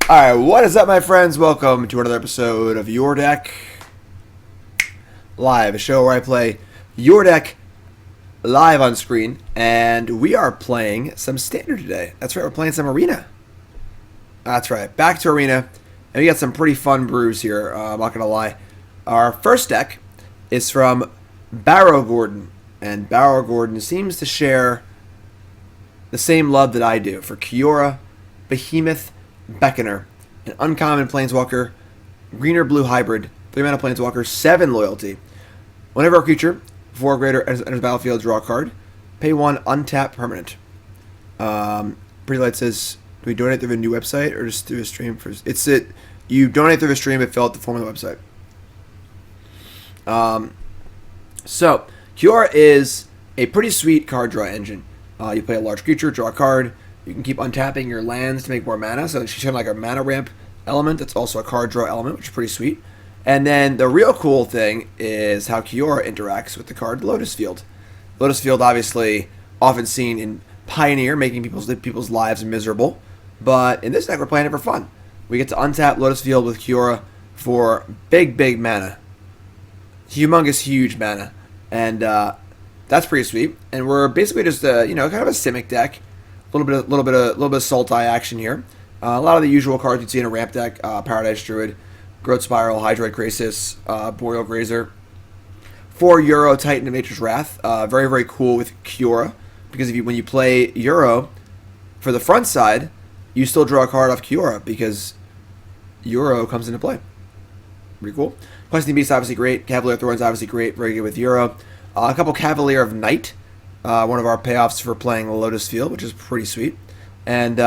Alright, what is up, my friends? Welcome to another episode of Your Deck Live, a show where I play your deck live on screen, and we are playing some Standard today. That's right, we're playing some Arena. That's right, back to Arena, and we got some pretty fun brews here, I'm not going to lie. Our first deck is from BarrowGordon, and BarrowGordon seems to share the same love that I do for Kiora, Behemoth, Beckoner, an uncommon planeswalker, green or blue hybrid, 3-mana planeswalker, 7 loyalty. Whenever a creature, 4 or greater, enters the battlefield, draw a card. Pay 1, untap permanent. Pretty Light says, do we donate through the new website or just through a stream? You donate through the stream and fill out the form on the website. So, Kiora is a pretty sweet card draw engine. You play a large creature, draw a card. You can keep untapping your lands to make more mana. So she's kind of like a mana ramp element. It's also a card draw element, which is pretty sweet. And then the real cool thing is how Kiora interacts with the card Lotus Field. Lotus Field, obviously, often seen in Pioneer, making people's lives miserable. But in this deck, we're playing it for fun. We get to untap Lotus Field with Kiora for big mana. Humongous, huge mana. And that's pretty sweet. And we're basically just, kind of a Simic deck. A little bit of Sultai action here. A lot of the usual cards you'd see in a ramp deck: Paradise Druid, Growth Spiral, Hydroid Krasis, Arboreal Grazer. 4 Euro Titan of Nature's Wrath. Very cool with Kiora, because when you play Euro for the front side, you still draw a card off Kiora because Euro comes into play. Pretty cool. Questing Beast obviously great. Cavalier of Thorns obviously great. Very good with Euro. A couple Cavalier of Night. One of our payoffs for playing Lotus Field, which is pretty sweet. And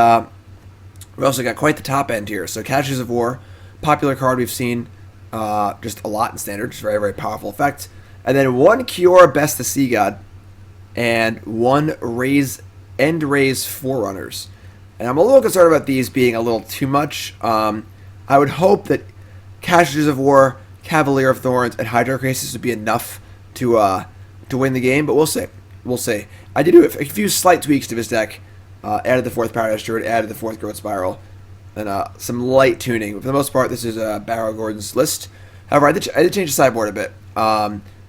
we also got quite the top end here. So Casualties of War, popular card we've seen just a lot in Standard. Just very powerful effect. And then 1 Kiora Best of Sea God and 1 End Raise Forerunners. And I'm a little concerned about these being a little too much. I would hope that Casualties of War, Cavalier of Thorns, and Hydroid Krasis would be enough to win the game, but we'll see. We'll see. I did do a few slight tweaks to this deck. Added the 4th Paradise Druid, added the 4th Growth Spiral, and some light tuning. But for the most part, this is BarrowGordon's list. However, I did change the sideboard a bit.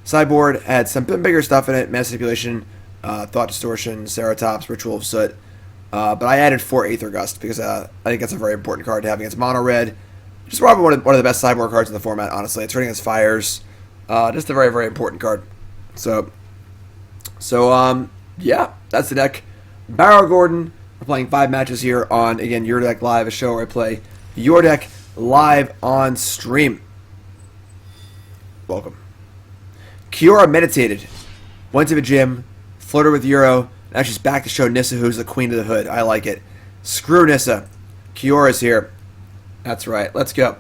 Sideboard had some bigger stuff in it: Mass Manipulation, Thought Distortion, Ceratops, Ritual of Soot. But I added 4 Aether Gust because I think that's a very important card to have against mono red. Just probably one of the best sideboard cards in the format, honestly. It's running against fires. Just a very important card. So yeah, that's the deck. BarrowGordon. We're playing 5 matches here on, again, Your Deck Live, a show where I play your deck live on stream. Welcome. Kiora meditated. Went to the gym. Flirted with Euro. Now she's back to show Nissa who's the queen of the hood. I like it. Screw Nissa. Kiora's here. That's right. Let's go.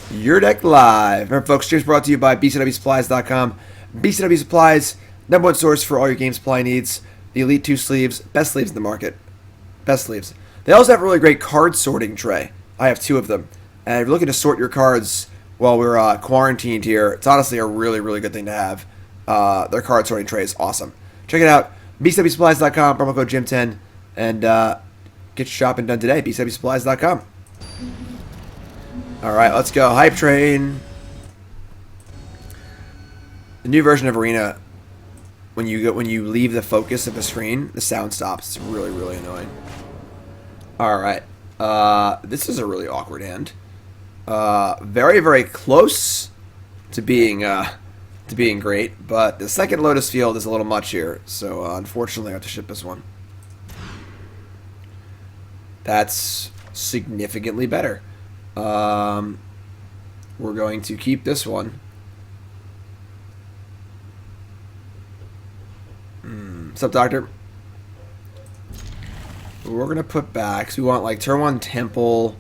Your Deck Live. Remember, folks, streams brought to you by BCWSupplies.com. BCW Supplies, #1 source for all your game supply needs. The Elite 2 sleeves, best sleeves in the market. Best sleeves. They also have a really great card sorting tray. I have 2 of them. And if you're looking to sort your cards while we're quarantined here, it's honestly a really good thing to have. Their card sorting tray is awesome. Check it out. BCWSupplies.com, promo code GYM10, and get your shopping done today. BCWSupplies.com. Alright, let's go. Hype Train. The new version of Arena, when you leave the focus of the screen, the sound stops. It's really annoying. Alright. This is a really awkward hand. Very close to being great, but the second Lotus Field is a little much here, so unfortunately I have to ship this one. That's significantly better. We're going to keep this one. What's up, Doctor? We're going to put back, so we want like turn 1 Temple,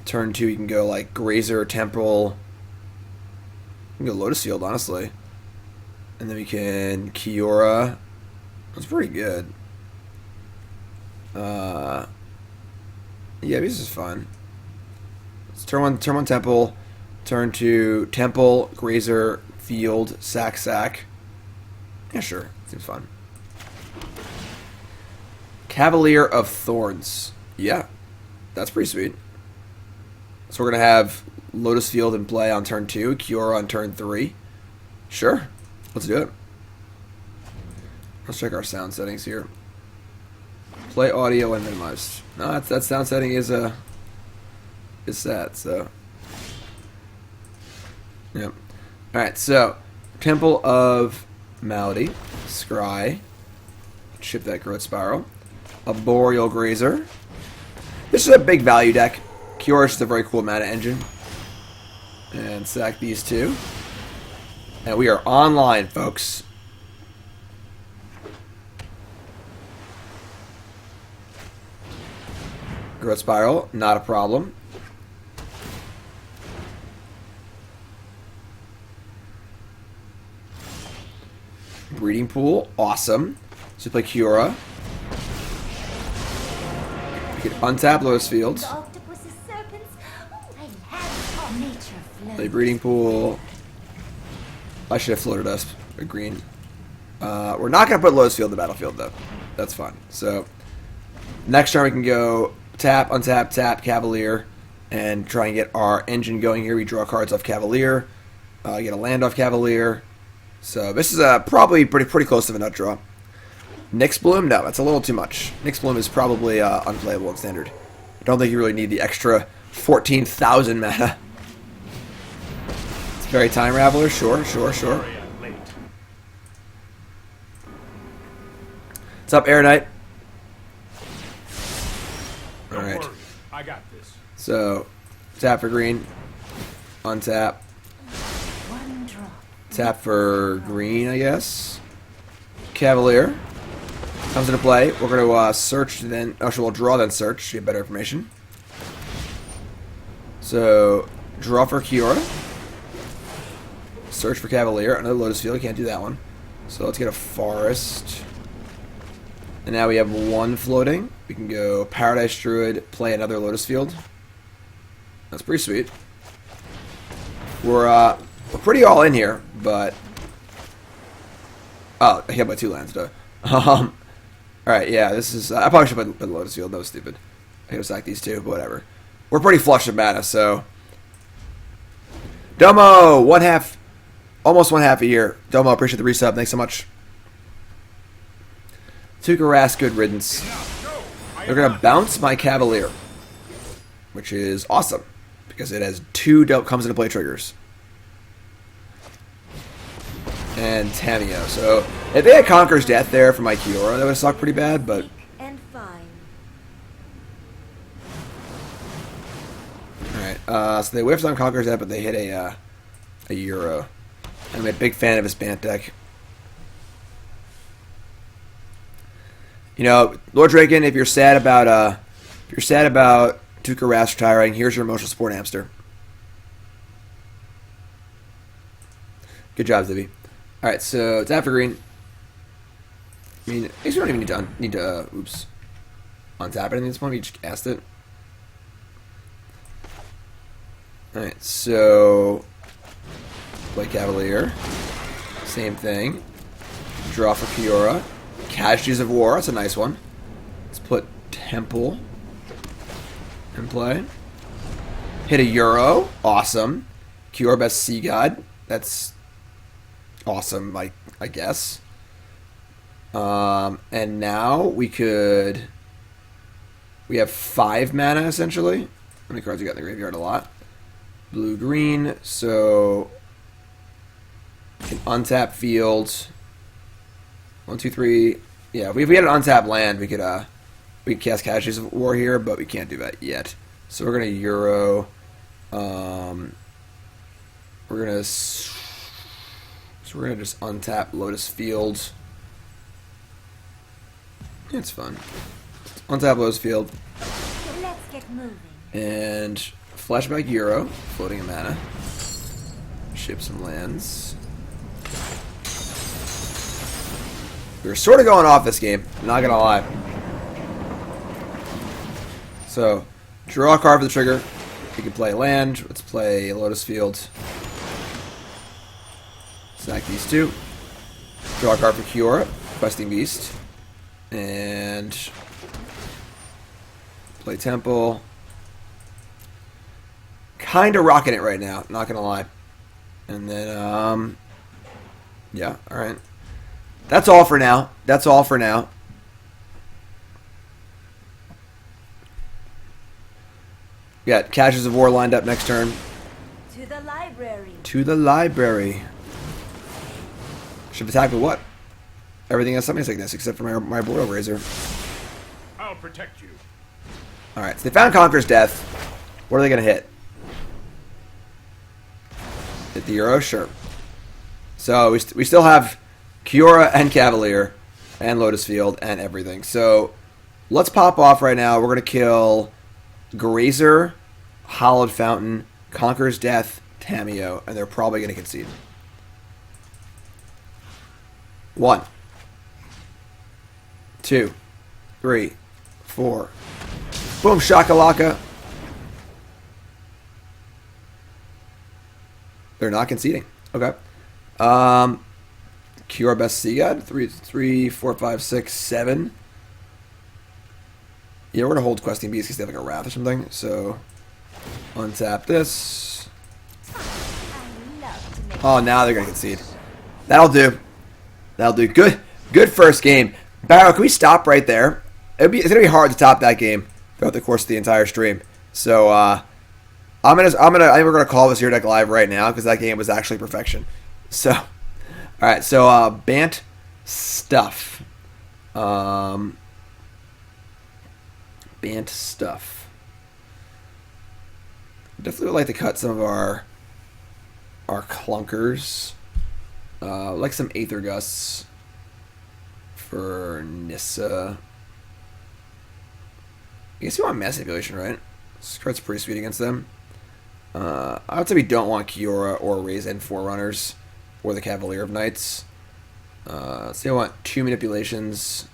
turn 2 you can go like Grazer, Temple. We can go Lotus Field, honestly. And then we can Kiora. That's pretty good. Yeah, this is fun. Let's turn 1 Temple, turn 2 Temple, Grazer, Field, Sack. Yeah, sure. Seems fun. Cavalier of Thorns. Yeah. That's pretty sweet. So we're going to have Lotus Field in play on turn 2, Kiora on turn 3. Sure. Let's do it. Let's check our sound settings here. Play audio and minimized. No, that sound setting is set, so. Yep. Alright, so Temple of Malady, Scry, ship that Growth Spiral, Arboreal Grazer. This is a big value deck. Kiora is just a very cool mana engine. And sack these two. And we are online, folks. Growth Spiral, not a problem. Breeding Pool, awesome. So play Kiora. We can untap Lotus Field. Play Breeding Pool. I should have floated us a green. We're not going to put Lotus Field in the battlefield, though. That's fun. So, next turn we can go tap, untap, tap, Cavalier, and try and get our engine going here. We draw cards off Cavalier, get a land off Cavalier. So, this is probably pretty close to a nut draw. Nyx Bloom? No, that's a little too much. Nyx Bloom is probably unplayable in Standard. I don't think you really need the extra 14,000 mana. It's very Time Raveler, sure. What's up, Air Knight? Alright. I got this. So, tap for green, untap. Tap for green, I guess. Cavalier comes into play. We're going to search, then. Actually, we'll draw, then search to get better information. So, draw for Kiora. Search for Cavalier. Another Lotus Field. Can't do that one. So, let's get a Forest. And now we have one floating. We can go Paradise Druid, play another Lotus Field. That's pretty sweet. We're pretty all in here, but... Oh, I hit by 2 lands, though. Alright, yeah, this is... I probably should put Lotus Field. That was stupid. I could have sacked these two, but whatever. We're pretty flush with mana, so... Domo! Almost one half a year. Domo, appreciate the resub. Thanks so much. Tukaras, good riddance. They're going to bounce my Cavalier, which is awesome, because it has 2 comes into play triggers. And Tameo. So, if they had Conqueror's Death there for my Kiora, that would have sucked pretty bad, but... Alright, so they whiffed on Conqueror's Death, but they hit a Euro. I'm a big fan of his Bant deck. You know, Lord Draken, if you're sad about Tukaras retiring, here's your emotional support hamster. Good job, Zibby. All right, so it's after green. I mean, I guess we don't even need to oops, untap it at this point. We just cast it. All right, so play Cavalier. Same thing. Draw for Kiora. Casualties of War, that's a nice one. Let's put Temple in play. Hit a Euro, awesome. Kiora best Sea God, that's awesome, I guess. And now we have 5 mana essentially. How many cards we got in the graveyard? A lot. Blue green, so we can untap field. 1, 2, 3. Yeah, if we had an untapped land, we could cast Casualties of War here, but we can't do that yet. So we're gonna Euro. We're gonna just untap Lotus Field. It's fun. Untap Lotus Field. Let's get moving. And flashback Euro, floating a mana. Ship some lands. We were sort of going off this game, not gonna lie. So, draw a card for the trigger. We can play land. Let's play Lotus Field. Sack these 2. Draw a card for Kiora, Questing Beast. And play Temple. kind of rocking it right now, not going to lie. And then, yeah, alright. That's all for now. That's all for now. We got Casualties of War lined up next turn. To the library. To the library. Should have attacked with what? Everything has something like this except for my Arboreal Grazer. I'll protect you. Alright, so they found Conqueror's Death. What are they going to hit? Hit the Euro? Sure. So we still have Kiora and Cavalier and Lotus Field and everything. So let's pop off right now. We're going to kill Grazer, Hallowed Fountain, Conqueror's Death, Tamiyo, and they're probably going to concede. 1, 2, 3, 4. Boom, shakalaka. They're not conceding. Okay. Kiora best Sea God. 3, 4, 5, 6, 7. Yeah, we're gonna hold Questing Beast because they have like a Wrath or something. So untap this. Oh, now they're gonna concede. That'll do. That'll do. Good first game. Barrow, can we stop right there? It's gonna be hard to top that game throughout the course of the entire stream. So I think we're gonna call this Zero Deck live right now because that game was actually perfection. So, all right. So Bant stuff. Bant stuff. Definitely would like to cut some of our clunkers. Like some Aether Gusts for Nissa. I guess we want Manipulation, right? This card's pretty sweet against them. I would say we don't want Kiora or Raise End Forerunners or the Cavalier of Knights. So I want 2 Manipulations.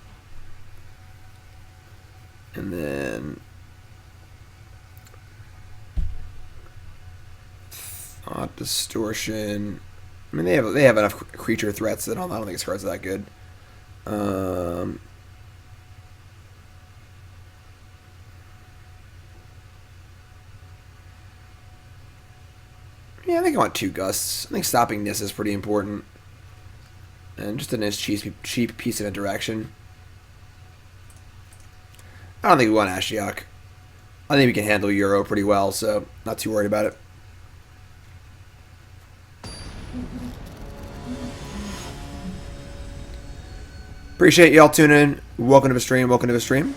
And then Thought Distortion. I mean, they have enough creature threats that I don't think this card's that good. Yeah, I think I want 2 Gusts. I think stopping this is pretty important. And just a nice cheap piece of interaction. I don't think we want Ashiok. I think we can handle Euro pretty well, so not too worried about it. Appreciate y'all tuning in. Welcome to the stream. Welcome to the stream.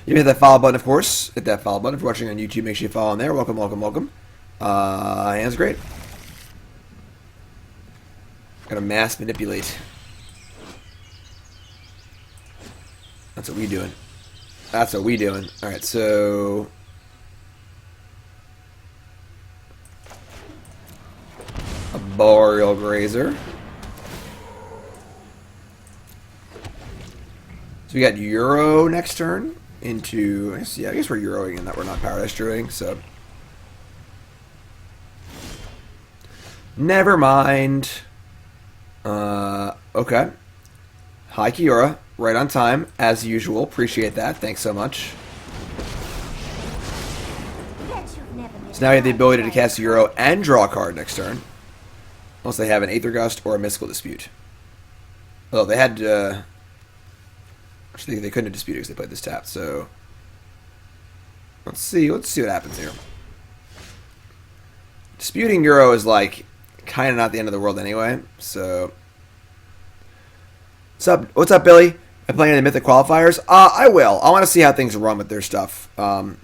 You hit that follow button, of course. Hit that follow button. If you're watching on YouTube, make sure you follow on there. Welcome, welcome, welcome. Hand's great. Gonna mass manipulate. That's what we doing. That's what we doing. Alright, so Arboreal Grazer. So we got Euro next turn into, I guess we're Euroing in that we're not Paradise Druiding, so never mind. Okay. Hi Kiora, right on time, as usual. Appreciate that. Thanks so much. So now you have the ability to cast Euro and draw a card next turn. Unless they have an Aether Gust or a Mystical Dispute. Well, they had, actually they couldn't have disputed because they played this tap, so let's see what happens here. Disputing Euro is like kind of not the end of the world anyway, so what's up, Billy? I'm playing in the Mythic Qualifiers. I will. I want to see how things run with their stuff. You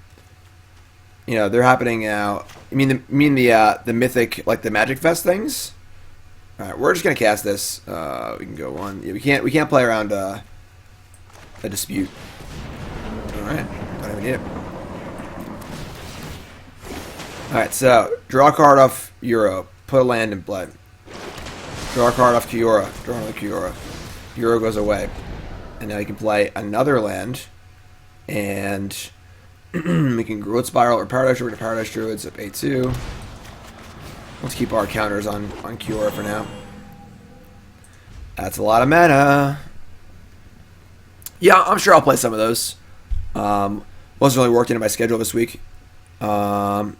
know, they're happening now. You mean the Mythic, like the Magic Fest things? All right, we're just gonna cast this. We can go one. Yeah, we can't play around a dispute. All right, don't even need it. All right, so draw a card off Euro. Put a land in play. Draw a card off Kiora. Draw another Kiora. Euro goes away. And now you can play another land. And we can Growth Spiral or Paradise Druid to Paradise Druids up 8-2. Let's keep our counters on Kiora for now. That's a lot of mana. Yeah, I'm sure I'll play some of those. Wasn't really worked into my schedule this week. And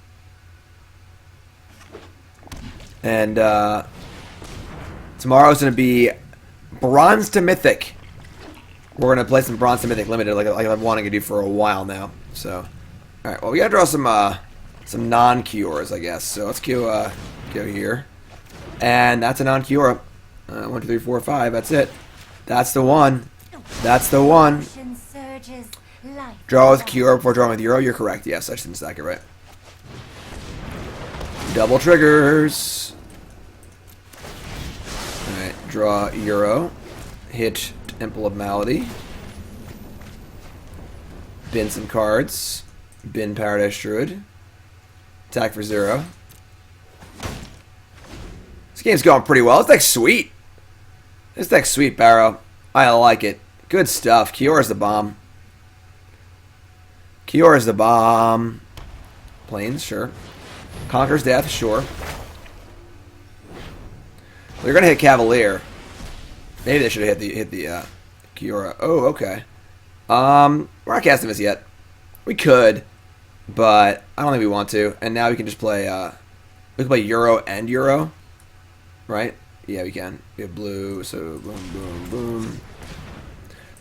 tomorrow's going to be Bronze to Mythic. We're going to play some Bronze to Mythic Limited like I've been wanting to do for a while now. So, alright, well, we got to draw some non-Kioras, I guess. So let's go here. And that's a non-Kiora. 1, 2, 3, 4, 5. That's it. That's the one. That's the one. Draw with Kiora before drawing with Euro. You're correct. Yes, I just didn't stack it right. Double triggers. Alright, draw Euro. Hit Temple of Malady. Bin some cards. Bin Paradise Druid. Attack for 0. This game's going pretty well. This deck's sweet. This deck's sweet, Barrow. I like it. Good stuff. Kiora's the bomb. Kiora's the bomb. Plains, sure. Conquer's Death, sure. They're gonna hit Cavalier. Maybe they should have hit the Kiora. Oh, okay. We're not casting this yet. We could, but I don't think we want to. And now we can just play. We can play Euro and Euro, right? Yeah, we can. We have blue, so boom, boom, boom.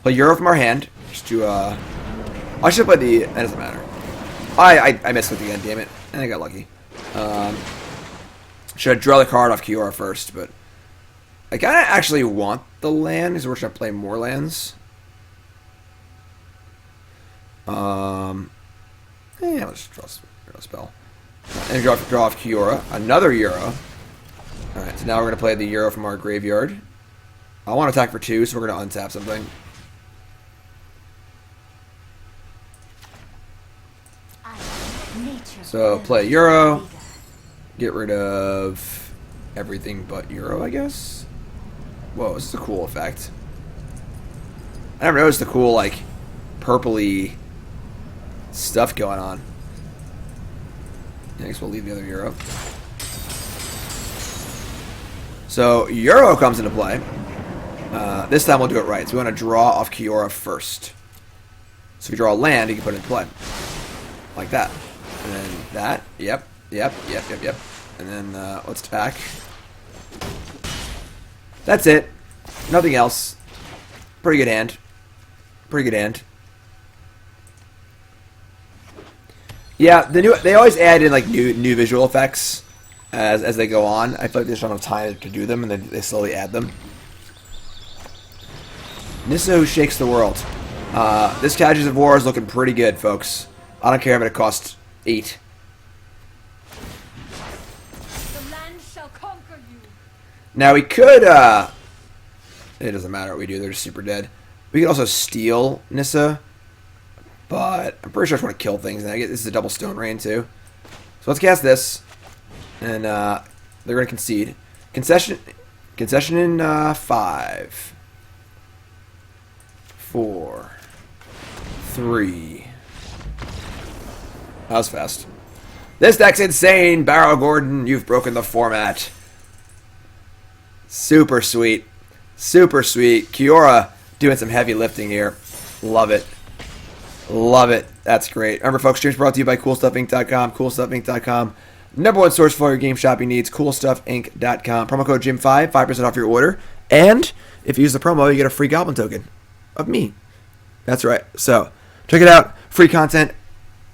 Play Euro from our hand. Just to I should play the. That doesn't matter. I missed with the end. Damn it! And I got lucky. Should I draw the card off Kiora first? But I kind of actually want the land because we're trying to play more lands. Yeah, let's draw a spell. And draw off Kiora. Another Euro. Alright, so now we're going to play the Euro from our graveyard. I want to attack for 2, so we're going to untap something. So play Euro. Get rid of everything but Euro, I guess. Whoa, this is a cool effect. I never noticed the cool, like, purpley stuff going on. I guess we'll leave the other Euro. So Euro comes into play. This time we'll do it right. So we want to draw off Kiora first. So if you draw a land, you can put it in play. Like that. And then that. Yep. And then let's attack. That's it. Nothing else. Pretty good hand. Yeah, they always add in like new visual effects as they go on. I feel like there's not enough time to do them, and then they slowly add them. Nissa who shakes the world. This Casualties of War is looking pretty good, folks. I don't care if it costs 8. The land shall conquer you. Now we could. It doesn't matter what we do; they're just super dead. We could also steal Nissa, but I'm pretty sure I just want to kill things. And I get this is a double Stone Rain too. So let's cast this, and they're going to concede. Concession in 5, 4, 3. That was fast. This deck's insane, BarrowGordon. You've broken the format. Super sweet. Kiora doing some heavy lifting here. Love it. That's great. Remember, folks, streams brought to you by CoolStuffInc.com. CoolStuffInc.com. #1 source for all your game shopping needs. CoolStuffInc.com. Promo code Jim5, 5% off your order. And if you use the promo, you get a free Goblin token of me. That's right. So, check it out. Free content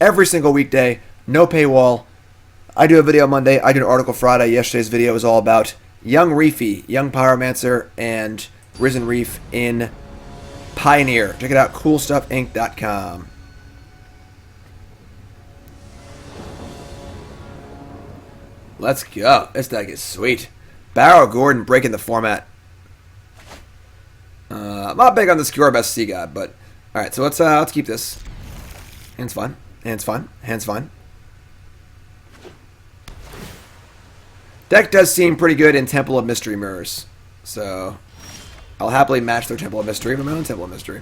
every single weekday. No paywall. I do a video Monday. I do an article Friday. Yesterday's video was all about Young Reefy, Young Pyromancer, and Risen Reef in Pioneer. Check it out. CoolStuffInc.com. Let's go. This deck is sweet. BarrowGordon breaking the format. I'm not big on this Kiora Best Sea God, but alright, so let's keep this. Hands fine. Deck does seem pretty good in Temple of Mystery Mirrors. So I'll happily match their Temple of Mystery with my own Temple of Mystery.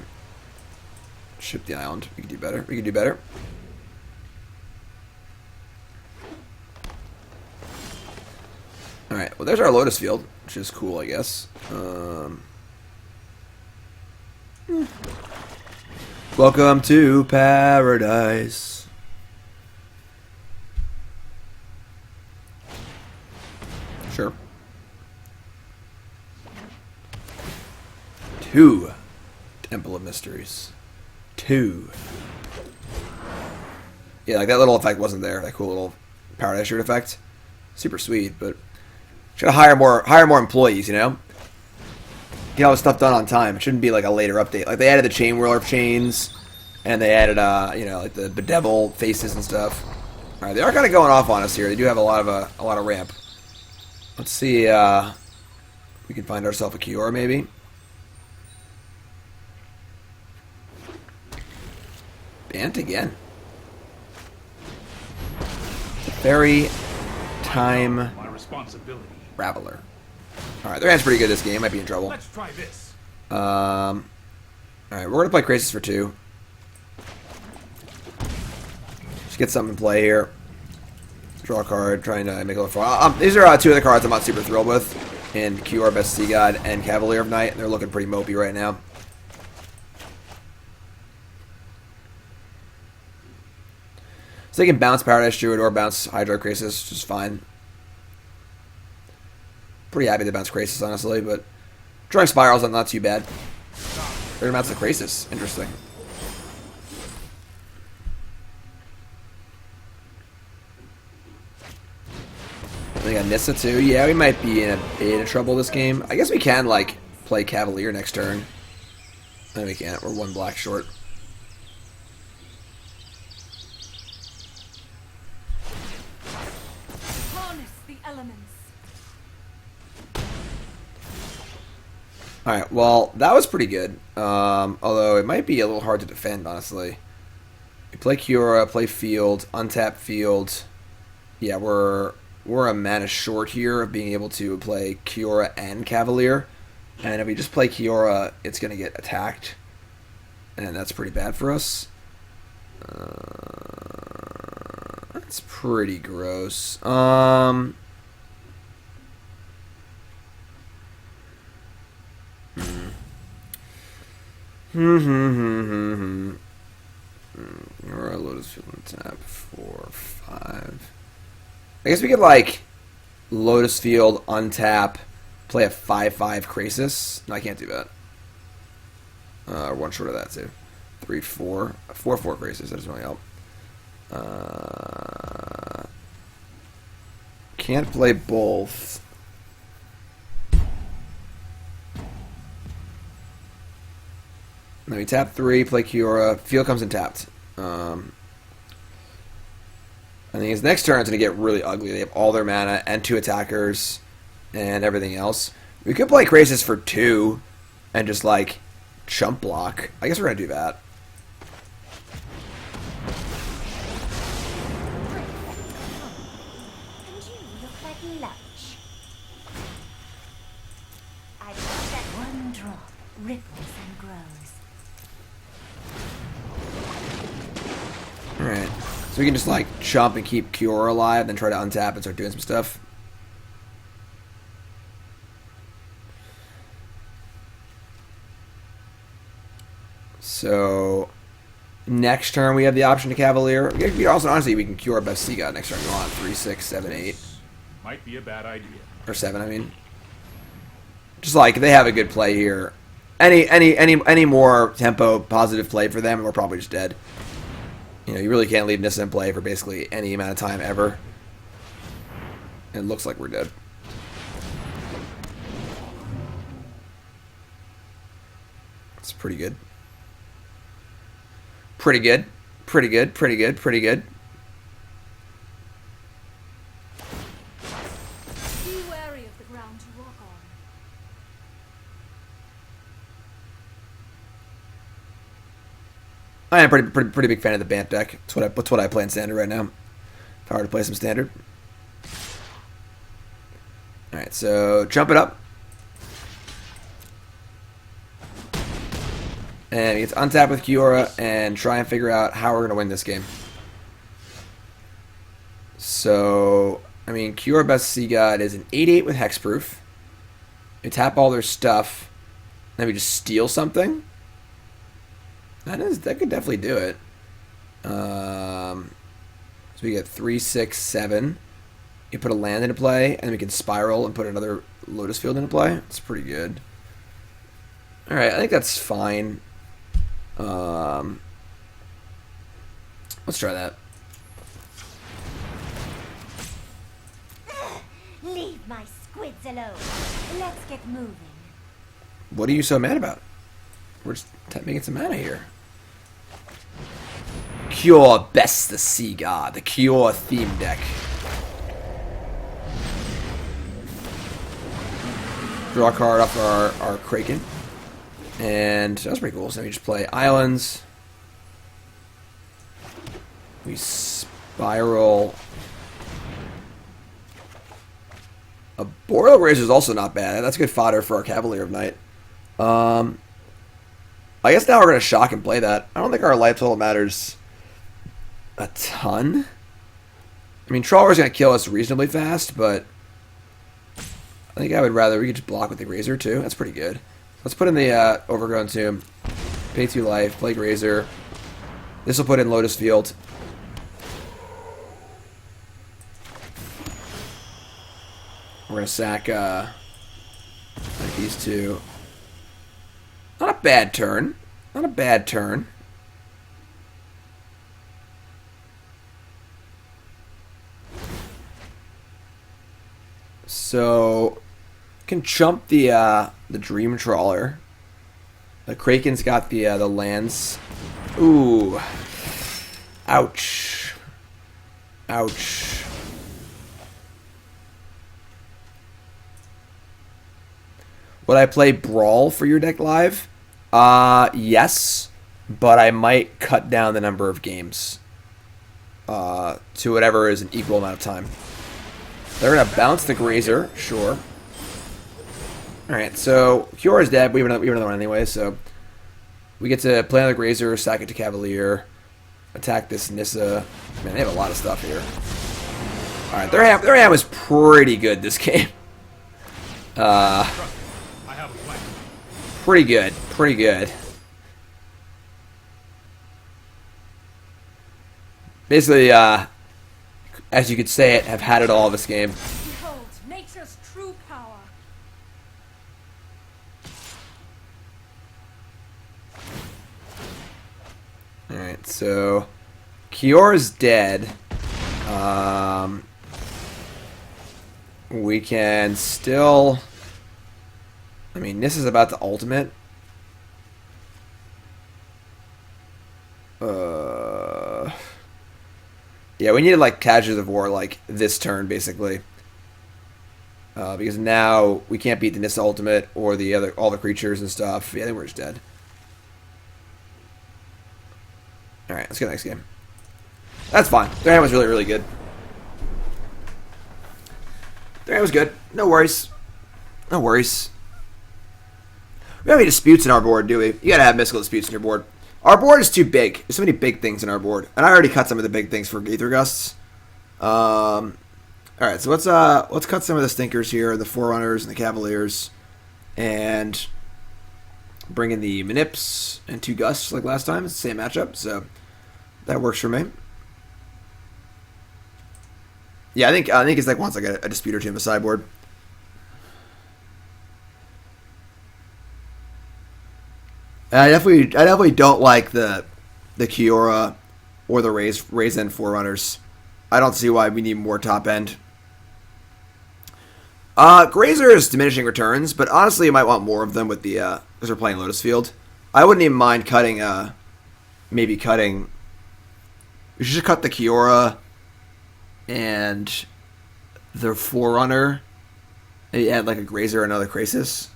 Ship the island. We can do better. Alright, well there's our Lotus Field, which is cool, I guess. Welcome to paradise. Sure. 2 Temple of Mysteries. 2. Yeah, like that little effect wasn't there. That cool little Paradise Druid effect. Super sweet, but should hire more employees, you know? Get all the stuff done on time. It shouldn't be like a later update. Like they added the chain whirler chains, and they added you know, like the bedevil faces and stuff. All right, they are kind of going off on us here. They do have a lot of ramp. Let's see. We can find ourselves a Kiora maybe. Bant again. Very time My responsibility. Raveler. Alright, their hand's pretty good this game. Might be in trouble. Let's try this. Alright, we're going to play Krasis for 2. Just get something in play here. Draw a card, trying to make a little fun. These are 2 of the cards I'm not super thrilled with. In Kiora, Best Sea God, and Cavalier of Night. They're looking pretty mopey right now. So they can bounce Paradise Druid or bounce Hydroid Krasis, which is fine. Pretty happy to bounce Krasis, honestly, but drawing Spirals not too bad. They're gonna bounce the Krasis. Interesting. They got Nissa too. Yeah, we might be in a bit of trouble this game. I guess we can, like, play Cavalier next turn. No, we can't. We're 1 black short. Alright, well, that was pretty good. Although it might be a little hard to defend, honestly. We play Kiora, play Field, untap Field. Yeah, we're a mana short here of being able to play Kiora and Cavalier. And if we just play Kiora, it's going to get attacked. And that's pretty bad for us. That's pretty gross. Or a Lotus Field on tap 4, 5. I guess we could like Lotus Field, untap, play a 5/5 Krasis. No, I can't do that. 1 short of that too. 3/4, 4/4 Krasis. That doesn't really help. Can't play both. Then we tap 3, play Kiora. Field comes in tapped. I think his next turn is going to get really ugly. They have all their mana and 2 attackers and everything else. We could play Krasis for 2 and just, like, chump block. I guess we're going to do that. And you look like lunch. I've got that one drop, ripples and grows. Alright. So we can just, like, chump and keep Kiora alive, then try to untap and start doing some stuff. So, next turn we have the option to Cavalier. We also, honestly, we can Kiora Best Sea God next turn. Go on 3, 6, 7, 8. Might be a bad idea. Or 7, I mean. Just like, they have a good play here. Any more tempo positive play for them, and we're probably just dead. You know, you really can't leave Nissa in play for basically any amount of time ever. It looks like we're dead. It's pretty good. Pretty good. Pretty good. Pretty good. Pretty good. Be wary of the ground you walk on. I am pretty big fan of the Bant deck. That's what I play in Standard right now. If I were to play some Standard. Alright, so jump it up. And he gets untapped with Kiora and try and figure out how we're going to win this game. So, I mean, Kiora Best Sea God is an 8/8 with Hexproof. We tap all their stuff. Then we just steal something. That could definitely do it. So we get 3, 6, 7. You put a land into play, and we can spiral and put another Lotus Field into play. It's pretty good. All right, I think that's fine. Let's try that. Leave my squids alone. Let's get moving. What are you so mad about? We're just making some mana here. Cure Best the Sea God, the Cure theme deck. Draw a card off our Kraken. And that was pretty cool. So we just play islands. We spiral. Arboreal Grazer is also not bad. That's good fodder for our Cavalier of Night. I guess now we're going to shock and play that. I don't think our life total matters a ton. I mean, Trawler's going to kill us reasonably fast, but I think I would rather we could just block with the Grazer too. That's pretty good. Let's put in the Overgrown Tomb. Pay 2 life, play Grazer. This will put in Lotus Field. We're going to sack like these two. Not a bad turn. Not a bad turn. So can chump the Dream Trawler. The Kraken's got the lands. Ooh. Ouch. Ouch. Would I play Brawl for your deck live? Yes, but I might cut down the number of games to whatever is an equal amount of time. They're going to bounce the Grazer, sure. Alright, so Kiora's dead. We have another one anyway, so we get to play another Grazer, sack it to Cavalier, attack this Nissa. Man, they have a lot of stuff here. Alright, their hand was pretty good this game. Pretty good. Pretty good. Basically, as you could say it, have had it all this game. Behold, nature's true power. Alright, so Kiora's dead. We can still... I mean, this is about the ultimate. Yeah, we needed like Casualties of War like this turn basically, because now we can't beat the Nissa ultimate or all the creatures and stuff. Yeah, I think we're just dead. All right, let's get the next game. That's fine. Their hand was really, really good. Their hand was good. No worries. No worries. We don't have any disputes in our board, do we? You gotta have mystical disputes in your board. Our board is too big. There's so many big things in our board. And I already cut some of the big things for Aether Gusts. Alright, so let's cut some of the stinkers here, the Forerunners and the Cavaliers. And bring in the Manips and 2 Gusts like last time. It's the same matchup, so that works for me. Yeah, I think it's like once I get a dispute or two in the sideboard. I definitely don't like the Kiora or the raise end Forerunners. I don't see why we need more top end. Grazer is diminishing returns, but honestly, you might want more of them with the because we're playing Lotus Field. I wouldn't even mind cutting. Maybe cutting. We should just cut the Kiora and the Forerunner. Maybe add like a Grazer and another Krasis.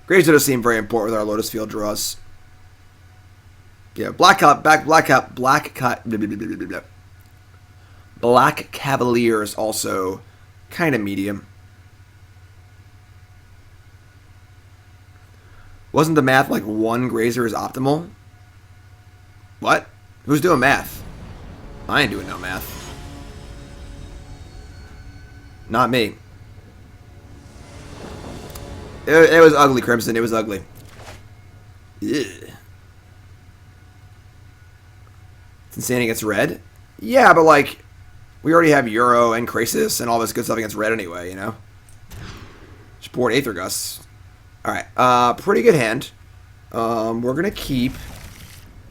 Grazer does seem very important with our Lotus Field draws. Yeah, Black Cavalier is also kind of medium. Wasn't the math like 1 Grazer is optimal? What? Who's doing math? I ain't doing no math. Not me. It was ugly, Crimson. It was ugly. Ugh. It's insane against red. Yeah, but like, we already have Euro and Krasis and all this good stuff against red anyway, you know? Just board Aether Gust. Alright, pretty good hand. We're going to keep...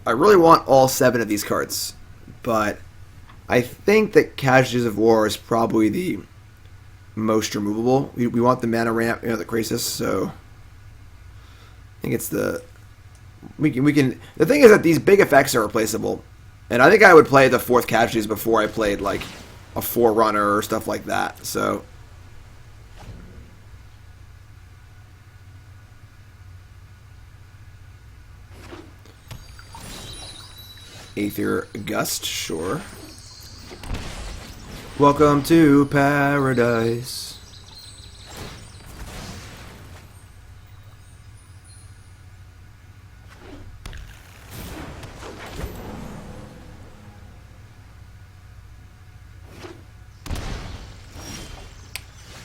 I really want all 7 of these cards, but I think that Casualties of War is probably the most removable. We want the mana ramp, you know, the Krasis, so... I think it's the... We can... The thing is that these big effects are replaceable. And I think I would play the 4th Casualties before I played, like, a Forerunner or stuff like that. So, Aether Gust, sure. Welcome to Paradise.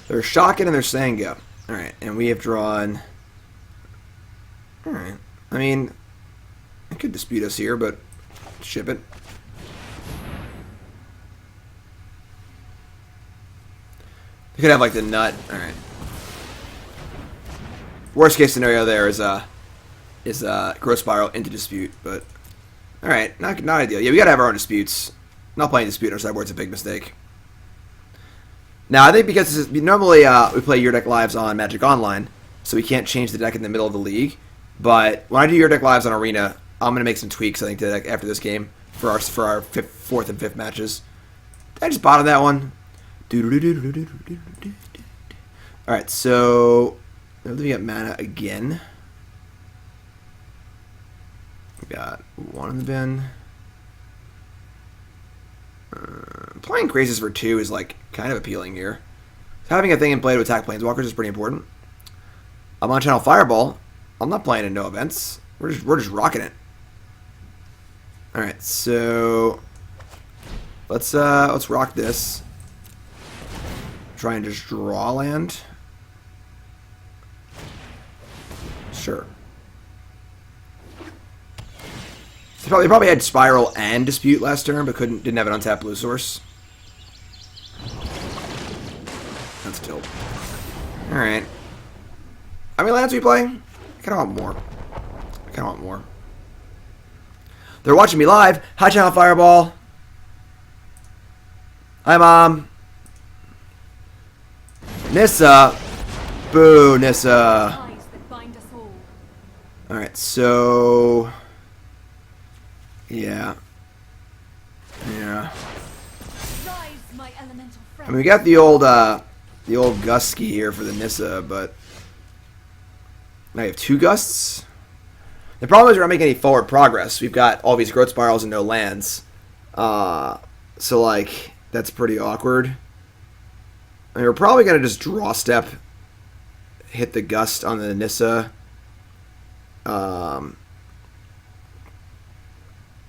They're Shocking and they're Sango. Alright, and we have drawn... Alright. I mean, I could dispute us here, but ship it. You could have, like, the nut. Alright. Worst case scenario there is Growth Spiral into Dispute, but... Alright, not ideal. Yeah, we gotta have our own disputes. Not playing Dispute on our sideboard's a big mistake. Now, I think because this is, normally we play Your Deck Lives on Magic Online, so we can't change the deck in the middle of the league. But when I do Your Deck Lives on Arena, I'm going to make some tweaks, I think, to the deck after this game for our 4th and 5th matches. I just bottomed that one. Alright, so we got mana again. We got 1 in the bin. Playing Krasis for 2 is like kind of appealing here. Having a thing in play to attack Planeswalkers is pretty important. I'm on Channel Fireball. I'm not playing in no events. We're just rocking it. All right, so let's rock this. Try and just draw land. Sure. They probably had Spiral and Dispute last turn, but didn't have an untapped blue source. That's tilt. Alright. How many lands are we playing? I kinda want more. They're watching me live. Hi, Channel Fireball. Hi, Mom. Nissa. Boo, Nissa. Alright, so... Yeah. I mean, we got the old Gusky here for the Nissa, but now you have 2 Gusts. The problem is we're not making any forward progress. We've got all these Growth Spirals and no lands. So, like, that's pretty awkward. I mean, we're probably going to just draw step, hit the Gust on the Nissa.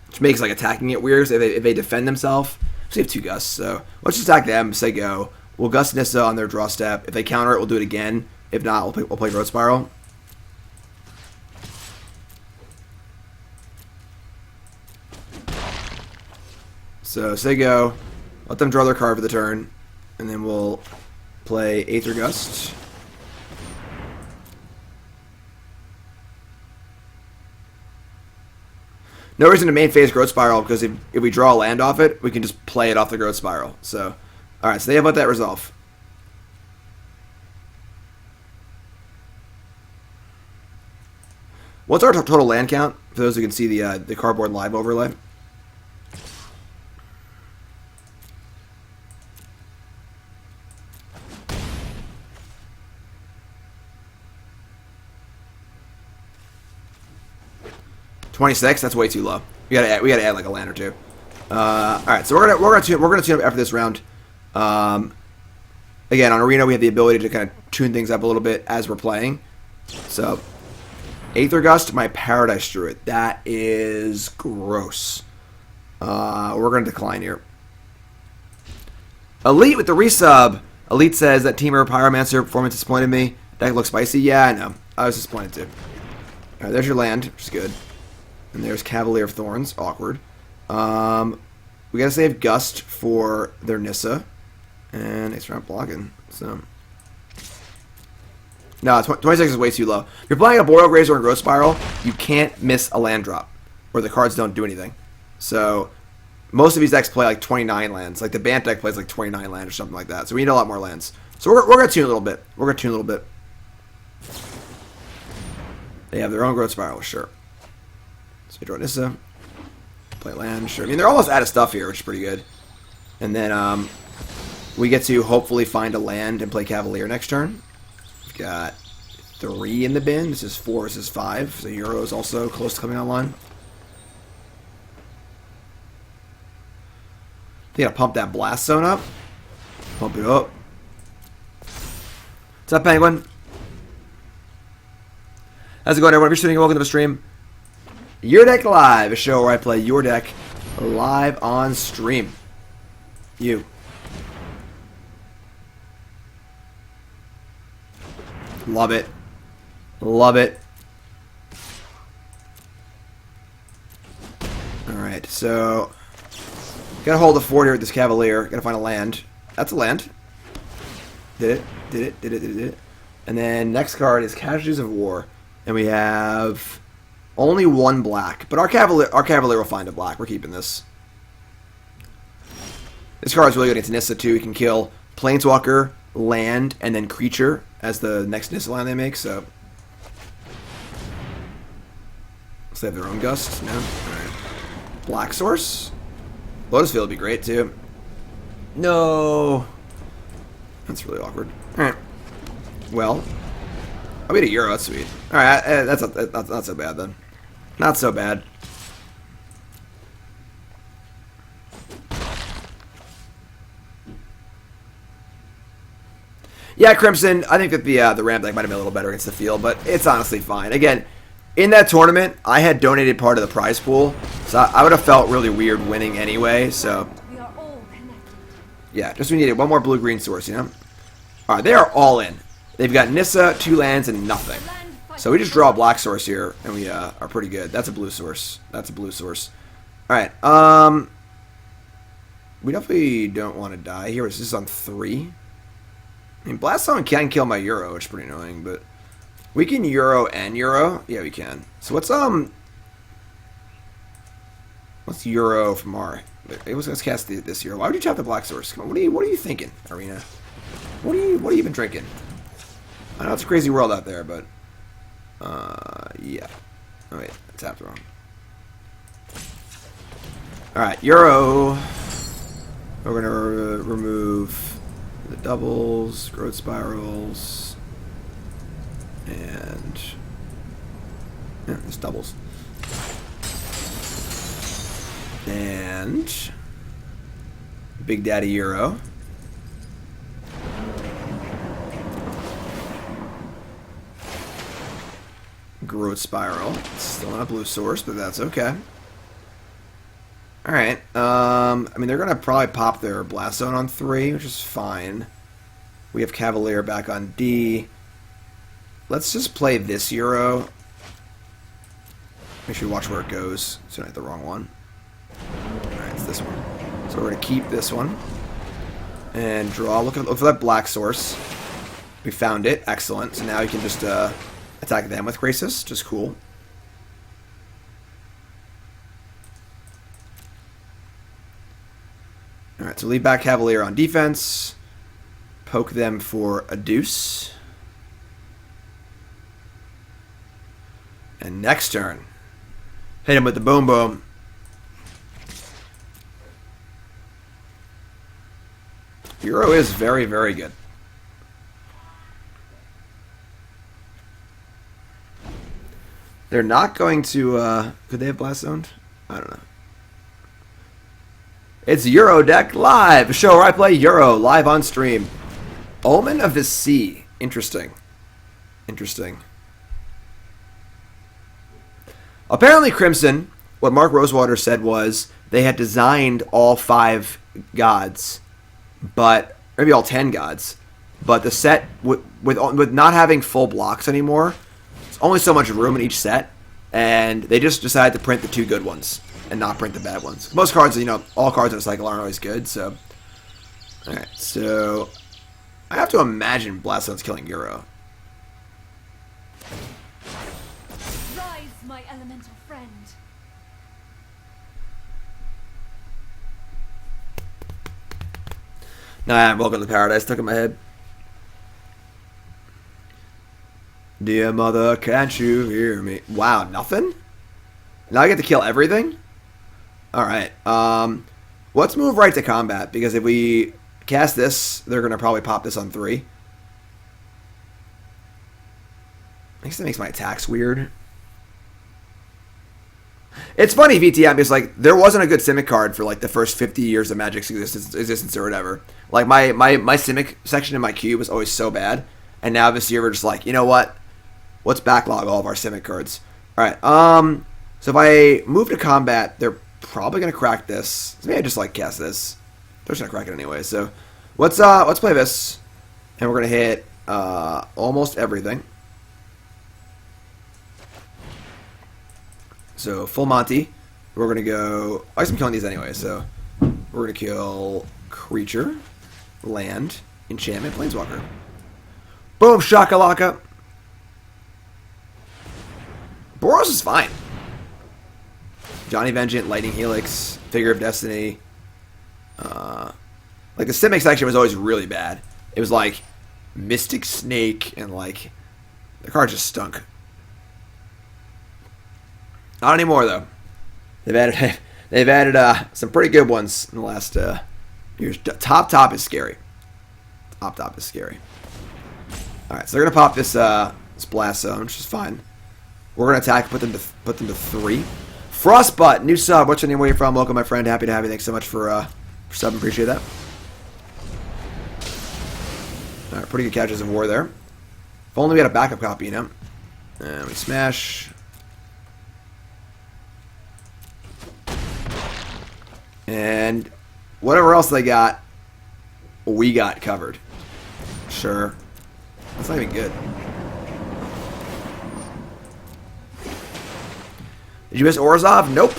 Which makes, like, attacking it weird if they defend themselves. So we have 2 Gusts, so let's just attack them, say go. We'll Gust Nissa on their draw step. If they counter it, we'll do it again. If not, we'll play Growth Spiral. So say go. Let them draw their card for the turn. And then we'll play Aether Gust. No reason to main phase Growth Spiral, because if we draw a land off it, we can just play it off the Growth Spiral. So, alright, so they have let that resolve. What's our total land count, for those who can see the cardboard live overlay? $26. That's way too low. We gotta add like a land or two. All right, so we're gonna tune up after this round. Again, on Arena we have the ability to kind of tune things up a little bit as we're playing. So, Aether Gust, my Paradise Druid. That is gross. We're gonna decline here. Elite with the resub. Elite says that Teamer Pyromancer performance disappointed me. That looks spicy. Yeah, I know. I was disappointed too. Alright, there's your land, which is good. And there's Cavalier of Thorns. Awkward. We gotta save Gust for their Nissa. And it's not blocking. So. No, 26 is way too low. If you're playing Arboreal Grazer and Growth Spiral, you can't miss a land drop. Or the cards don't do anything. So, most of these decks play like 29 lands. Like the Bant deck plays like 29 lands or something like that. So we need a lot more lands. So we're going to tune a little bit. We're going to tune a little bit. They have their own Growth Spiral, sure. So we draw Nissa. Play land, sure. I mean, they're almost out of stuff here, which is pretty good. And then we get to hopefully find a land and play Cavalier next turn. We've got 3 in the bin. This is 4, this is 5. So Euro is also close to coming online. They gotta pump that Blast Zone up. Pump it up. What's up, Penguin? How's it going, everyone? If you're tuning in, welcome to the stream. Your Deck Live, a show where I play your deck live on stream. You. Love it. Love it. Alright, so gotta hold the fort here with this Cavalier. Gotta find a land. That's a land. Did it. And then next card is Casualties of War. And we have only 1 black. But our Cavalier will find a black. We're keeping this. This card is really good against Nissa too. He can kill Planeswalker, land, and then creature as the next Nissa land they make, so. So they have their own Gust? No? Alright. Black Source? Lotus Field would be great too. No. That's really awkward. Alright. Well. I'll beat a Euro, that's sweet. Alright, that's not so bad then. Not so bad. Yeah, Crimson, I think that the ramp deck might have been a little better against the field, but it's honestly fine. Again, in that tournament, I had donated part of the prize pool, so I would have felt really weird winning anyway, so. We are all connected. Yeah, just we needed one more blue-green source, you know? Alright, they are all in. They've got Nissa, 2 lands, and nothing. So we just draw a black source here, and we are pretty good. That's a blue source. That's a blue source. Alright, we definitely don't want to die here. This is on 3. I mean, Blast Zone can kill my Euro, which is pretty annoying, but we can Euro and Euro. Yeah, we can. So what's Euro from our? Let's cast this Euro. Why would you tap the black source? Come on, what are you thinking, Arena? What are you been drinking? I know it's a crazy world out there, but yeah. Oh wait, I tapped wrong. All right, Euro. We're gonna remove the doubles, growth spirals, and yeah, there's doubles. And Big Daddy Euro. Growth spiral. Still not a blue source, but that's okay. Alright, I mean, they're going to probably pop their Blast Zone on 3, which is fine. We have Cavalier back on D. Let's just play this Euro. Make sure you watch where it goes, so I hit the wrong one. Alright, it's this one. So we're going to keep this one. And draw. Look for that black source. We found it. Excellent. So now you can just attack them with Krasis, which is cool. Alright, so leave back Cavalier on defense. Poke them for a deuce. And next turn, hit him with the boom boom. Euro is very, very good. They're not going to, could they have Blast Zoned? I don't know. It's Euro Deck Live, a show where I play Euro live on stream. Omen of the Sea. Interesting. Interesting. Apparently, Crimson, what Mark Rosewater said was they had designed all 5 gods, but maybe all 10 gods, but the set with not having full blocks anymore, only so much room in each set, and they just decided to print the 2 good ones and not print the bad ones. Most cards, all cards in a cycle aren't always good, so... Alright, so... I have to imagine Blaststone's killing Euro. Rise, my elemental friend. Nah, welcome to Paradise. Stuck in my head. Dear mother, can't you hear me? Wow, nothing? Now I get to kill everything? Alright, let's move right to combat, because if we cast this, they're going to probably pop this on 3. I guess that makes my attacks weird. It's funny, VTM, because, like, there wasn't a good Simic card for, like, the first 50 years of Magic's existence or whatever. Like, my Simic section in my queue was always so bad, and now this year we're just like, you know what? Let's backlog all of our Simic cards. Alright, so if I move to combat, they're probably going to crack this. So maybe I just, like, cast this. They're just going to crack it anyway, so let's play this, and we're going to hit almost everything. So, full Monty. We're going to go... I guess I'm killing these anyway, so... We're going to kill Creature, Land, Enchantment, Planeswalker. Boom, shakalaka. Boros is fine. Johnny Vengeant, Lightning Helix, Figure of Destiny. Like, the Simic section was always really bad. It was like Mystic Snake, and like... The card just stunk. Not anymore, though. They've added some pretty good ones in the last years. Top is scary. Top is scary. All right, so they're gonna pop this Blast Zone, which is fine. We're gonna attack, put them to 3. Frostbutt, new sub. What's your name? Where you from? Welcome, my friend. Happy to have you. Thanks so much for subbing. Appreciate that. All right, pretty good Casualties of War there. If only we had a backup copy, And we smash. And whatever else they got, we got covered. Sure. That's not even good. Did you miss Orzhov? Nope.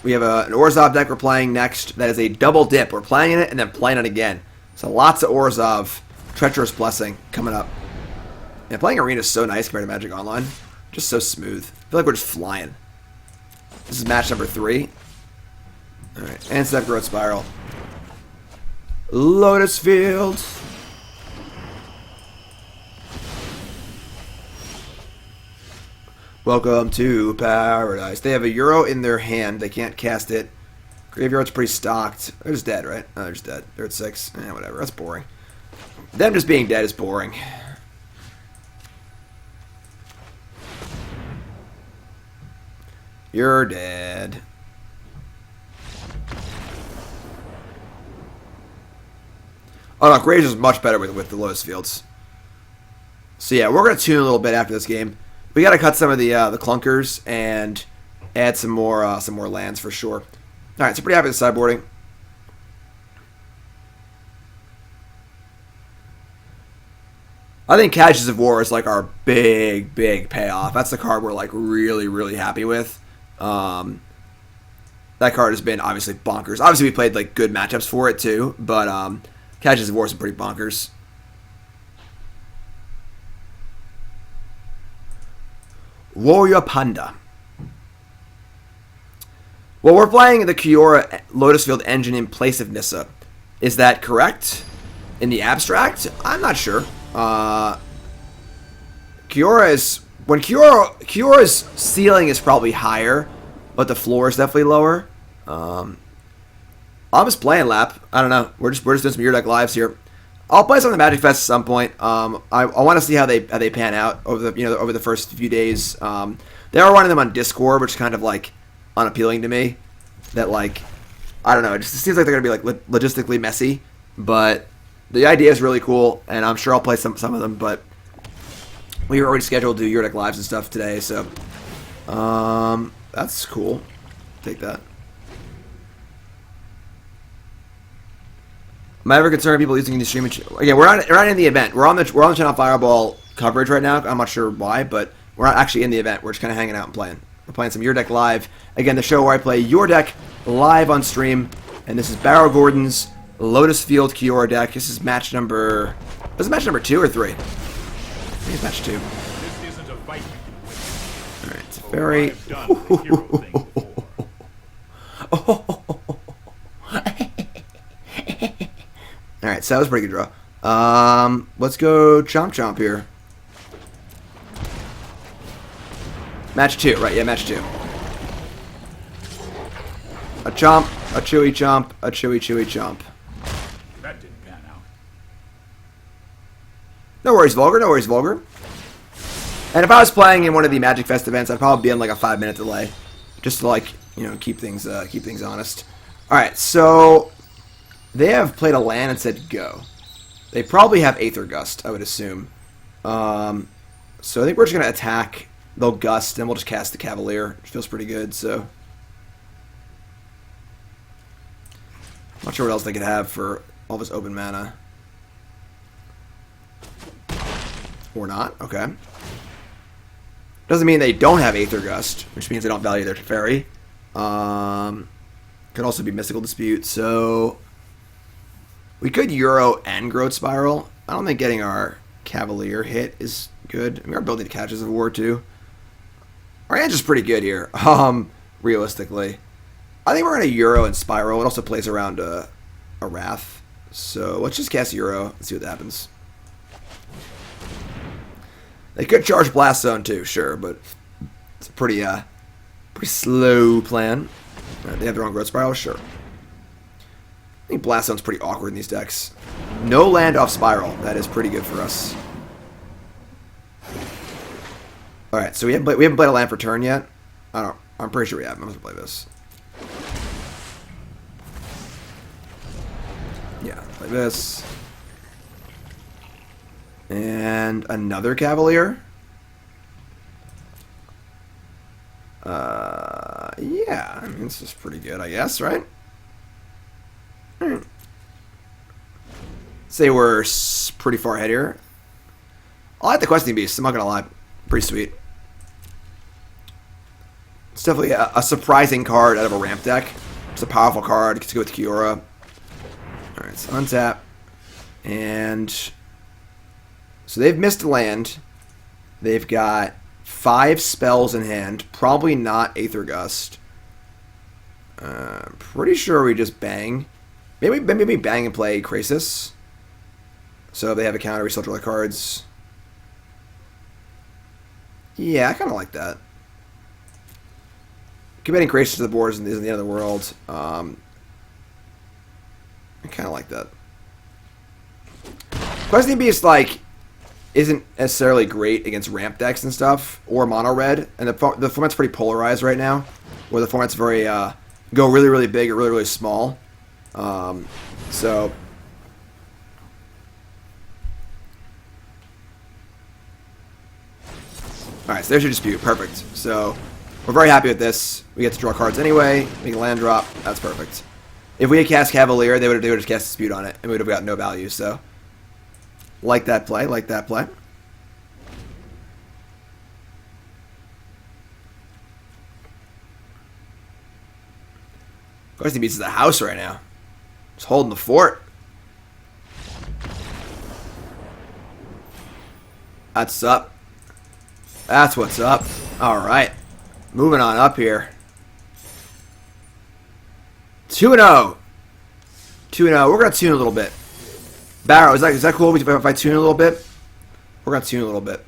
We have an Orzhov deck we're playing next. That is a double dip. We're playing it and then playing it again. So lots of Orzhov. Treacherous Blessing coming up. Yeah, playing Arena is so nice compared to Magic Online. Just so smooth. I feel like we're just flying. This is match number 3. Alright, and Step Growth Spiral. Lotus Field. Welcome to Paradise. They have a Euro in their hand. They can't cast it. Graveyard's pretty stocked. They're just dead, right? Oh, they're just dead. They're at 6. Whatever. That's boring. Them just being dead is boring. You're dead. Oh no, Grazer's much better with the Lotus Fields. So yeah, we're gonna tune a little bit after this game. We gotta cut some of the clunkers and add some more lands for sure. All right, so pretty happy with sideboarding. I think Casualties of War is like our big payoff. That's the card we're like really happy with. That card has been obviously bonkers. Obviously, we played like good matchups for it too, but Casualties of War is pretty bonkers. Warrior Panda. Well, we're playing the Kiora Lotus Field engine in place of Nissa. Is that correct? In the abstract? I'm not sure. Kiora's ceiling is probably higher, but the floor is definitely lower. I'm just playing lap. I don't know. We're just doing some Your Deck lives here. I'll play some of the Magic Fest at some point. I want to see how they pan out over the first few days. They are running them on Discord, which is kind of like unappealing to me. That like, I don't know. It just seems like they're gonna be like logistically messy, but the idea is really cool, and I'm sure I'll play some of them. But we were already scheduled to do Your Deck lives and stuff today, so that's cool. Take that. Am I ever concerned people using the stream? Again, we're not in the event. We're on the Channel Fireball coverage right now. I'm not sure why, but we're not actually in the event. We're just kind of hanging out and playing. We're playing some Your Deck Live. Again, the show where I play Your Deck live on stream. And this is BarrowGordon's Lotus Field Kiora deck. This is match number... Was it match number 2 or 3? I think it's match 2. This isn't a fight you can win. Alright, it's very... I've done the hero thing before. Alright, so that was a pretty good draw. Let's go Chomp Chomp here. Match 2, right, yeah, match 2. A Chomp, a Chewy Chomp, a Chewy Chomp. That didn't pan out. No worries, Vulgar, no worries, Vulgar. And if I was playing in one of the Magic Fest events, I'd probably be in like a 5-minute delay. Just to like, you know, keep things honest. Alright, so they have played a land and said go. They probably have Aether Gust, I would assume. So I think we're just going to attack. They'll Gust, and we'll just cast the Cavalier, which feels pretty good, so... Not sure what else they could have for all this open mana. Or not, okay. Doesn't mean they don't have Aether Gust, which means they don't value their Teferi. Could also be Mystical Dispute, so... We could Euro and Growth Spiral. I don't think getting our Cavalier hit is good. I mean, our ability to Casualties of War, too. Our edge is pretty good here, realistically. I think we're going to Euro and Spiral. It also plays around a Wrath. So let's just cast Euro and see what happens. They could charge Blast Zone too, sure, but it's a pretty slow plan. They have their own Growth Spiral, sure. I think Blast Zone's pretty awkward in these decks. No land off Spiral. That is pretty good for us. Alright, so we haven't played a land for turn yet. I'm pretty sure we haven't. I'm going to play this. Yeah, play this. And another Cavalier. Yeah, I mean, this is pretty good, I guess, right? Say we're pretty far ahead here. I like the Questing Beast, I'm not going to lie. Pretty sweet. It's definitely a surprising card out of a ramp deck. It's a powerful card. It gets to go with Kiora. Alright, so untap. And so they've missed a land. They've got 5 spells in hand. Probably not Aether Gust. Pretty sure we just bang. Maybe bang and play Krasis. So if they have a counter, we still draw the cards. Yeah, I kind of like that. Committing Krasis to the board isn't the end of the world. I kind of like that. Questing Beast, like, isn't necessarily great against ramp decks and stuff, or mono red, and the format's pretty polarized right now, where the format's very, go really, really big or really, really small. So... Alright, so there's your dispute. Perfect. So, we're very happy with this. We get to draw cards anyway. We can land drop. That's perfect. If we had cast Cavalier, they would have just cast dispute on it, and we would have got no value, so... Like that play. Like that play. Questing Beast is the house right now. Just holding the fort. That's up. That's what's up. Alright. Moving on up here. 2-0. 2-0. We're going to tune a little bit. Barrow, is that cool if I tune a little bit? We're going to tune a little bit.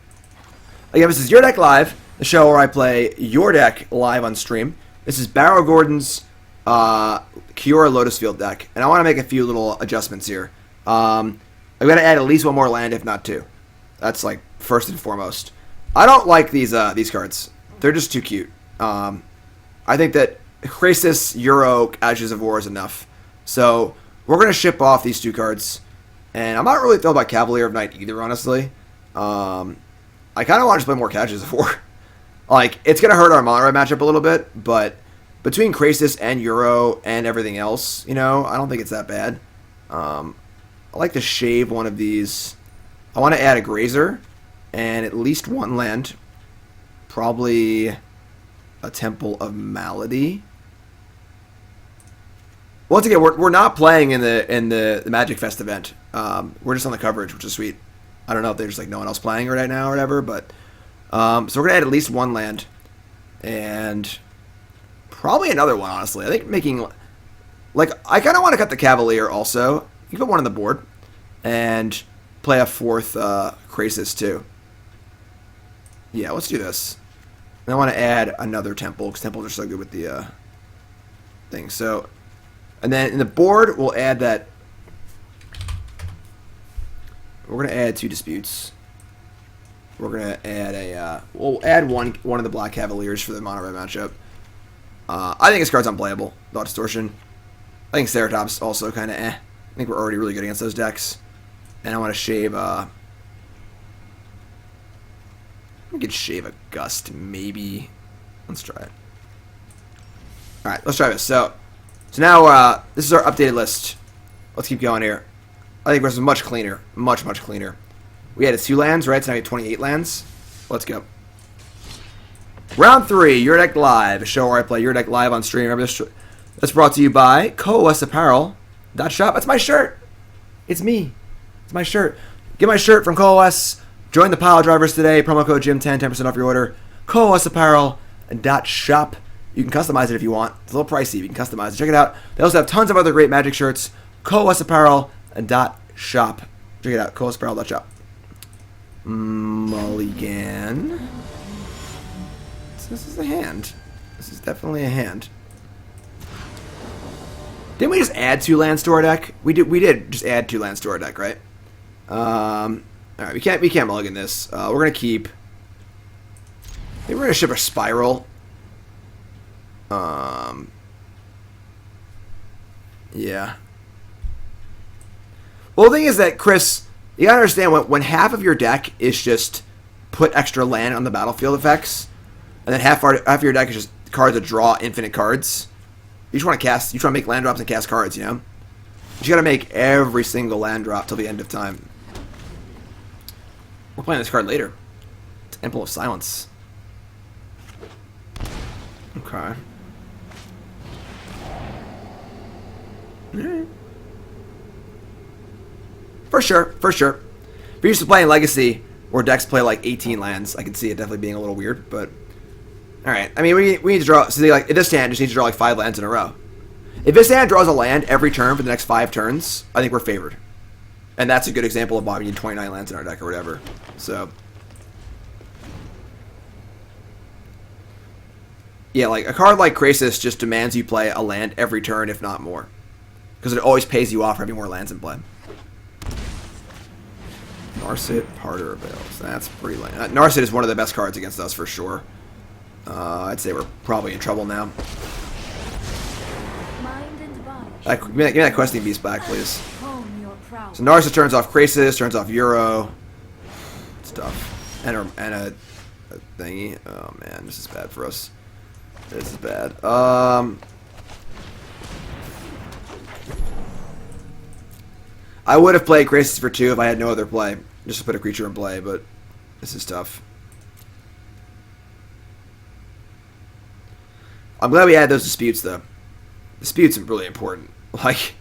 Again, this is Your Deck Live, the show where I play Your Deck live on stream. This is BarrowGordon's Kiora Lotus Field deck. And I want to make a few little adjustments here. I'm going to add at least one more land, if not 2. That's like first and foremost. I don't like these cards. They're just too cute. I think that Krasis, Euro, Casualties of War is enough. So we're going to ship off these 2 cards. And I'm not really thrilled by Cavalier of Night either, honestly. I kind of want to just play more Casualties of War. Like, it's going to hurt our mono red matchup a little bit, but between Krasis and Euro and everything else, you know, I don't think it's that bad. I like to shave one of these. I want to add a Grazer. and at least one land. Probably a Temple of Malady. Once again, we're not playing in the Magic Fest event. We're just on the coverage, which is sweet. I don't know if there's like no one else playing right now or whatever, but so we're gonna add at least one land, and probably another one. Honestly, I think making like I kind of want to cut the Cavalier also. You can put one on the board and play a fourth Krasis too. Yeah, let's do this. And I want to add another temple because temples are so good with the thing. So, and then in the board we'll add that. We're gonna add 2 disputes. We're gonna add we'll add one of the black Cavaliers for the mono red matchup. I think this card's unplayable. Thought Distortion. I think Ceratops also kind of I think we're already really good against those decks. And I want to shave we could shave a Gust, maybe. Let's try it. Alright, let's try this. So now, this is our updated list. Let's keep going here. I think this is much cleaner. Much, much cleaner. We added 2 lands, right? So now we have 28 lands. Let's go. Round 3, Your Deck Live. A show where I play Your Deck Live on stream. Remember this? That's brought to you by Coalesce Apparel. .shop. That's my shirt. It's me. It's my shirt. Get my shirt from Coalesce. Join the pile drivers today. Promo code Jim10, 10% off your order. Coalesce Apparel .shop. You can customize it if you want. It's a little pricey. You can customize it. Check it out. They also have tons of other great Magic shirts. Coalesce Apparel .shop. Check it out. Coalesce Apparel .shop. Mulligan. This is a hand. This is definitely a hand. Didn't we just add 2 lands to our deck? We did just add 2 lands to our deck, right? Alright, we can't mulligan this. We're gonna keep. I think we're gonna ship a Spiral. Yeah. Well, the thing is that, Chris, you gotta understand when half of your deck is just put extra land on the battlefield effects, and then half of your deck is just cards that draw infinite cards. You just want to cast. You try to make land drops and cast cards. You know. You just gotta make every single land drop till the end of time. We're playing this card later. Temple of Silence. Okay. Alright. For sure, for sure. If you're used to playing Legacy, where decks play like 18 lands, I can see it definitely being a little weird, but... Alright, I mean, we need to draw... So, like, this hand just needs to draw like 5 lands in a row. If this hand draws a land every turn for the next 5 turns, I think we're favored. And that's a good example of why we need 29 lands in our deck or whatever. So... Yeah, like, a card like Krasis just demands you play a land every turn, if not more. Because it always pays you off for having more lands in play. Narset, Harder Avails. That's pretty lame. Narset is one of the best cards against us for sure. I'd say we're probably in trouble now. Give me that Questing Beast back, please. So Narset turns off Krasis, turns off Euro. It's tough. And a thingy. Oh man, this is bad for us. This is bad. I would have played Krasis for 2 if I had no other play. Just to put a creature in play, but this is tough. I'm glad we had those disputes, though. Disputes are really important. Like...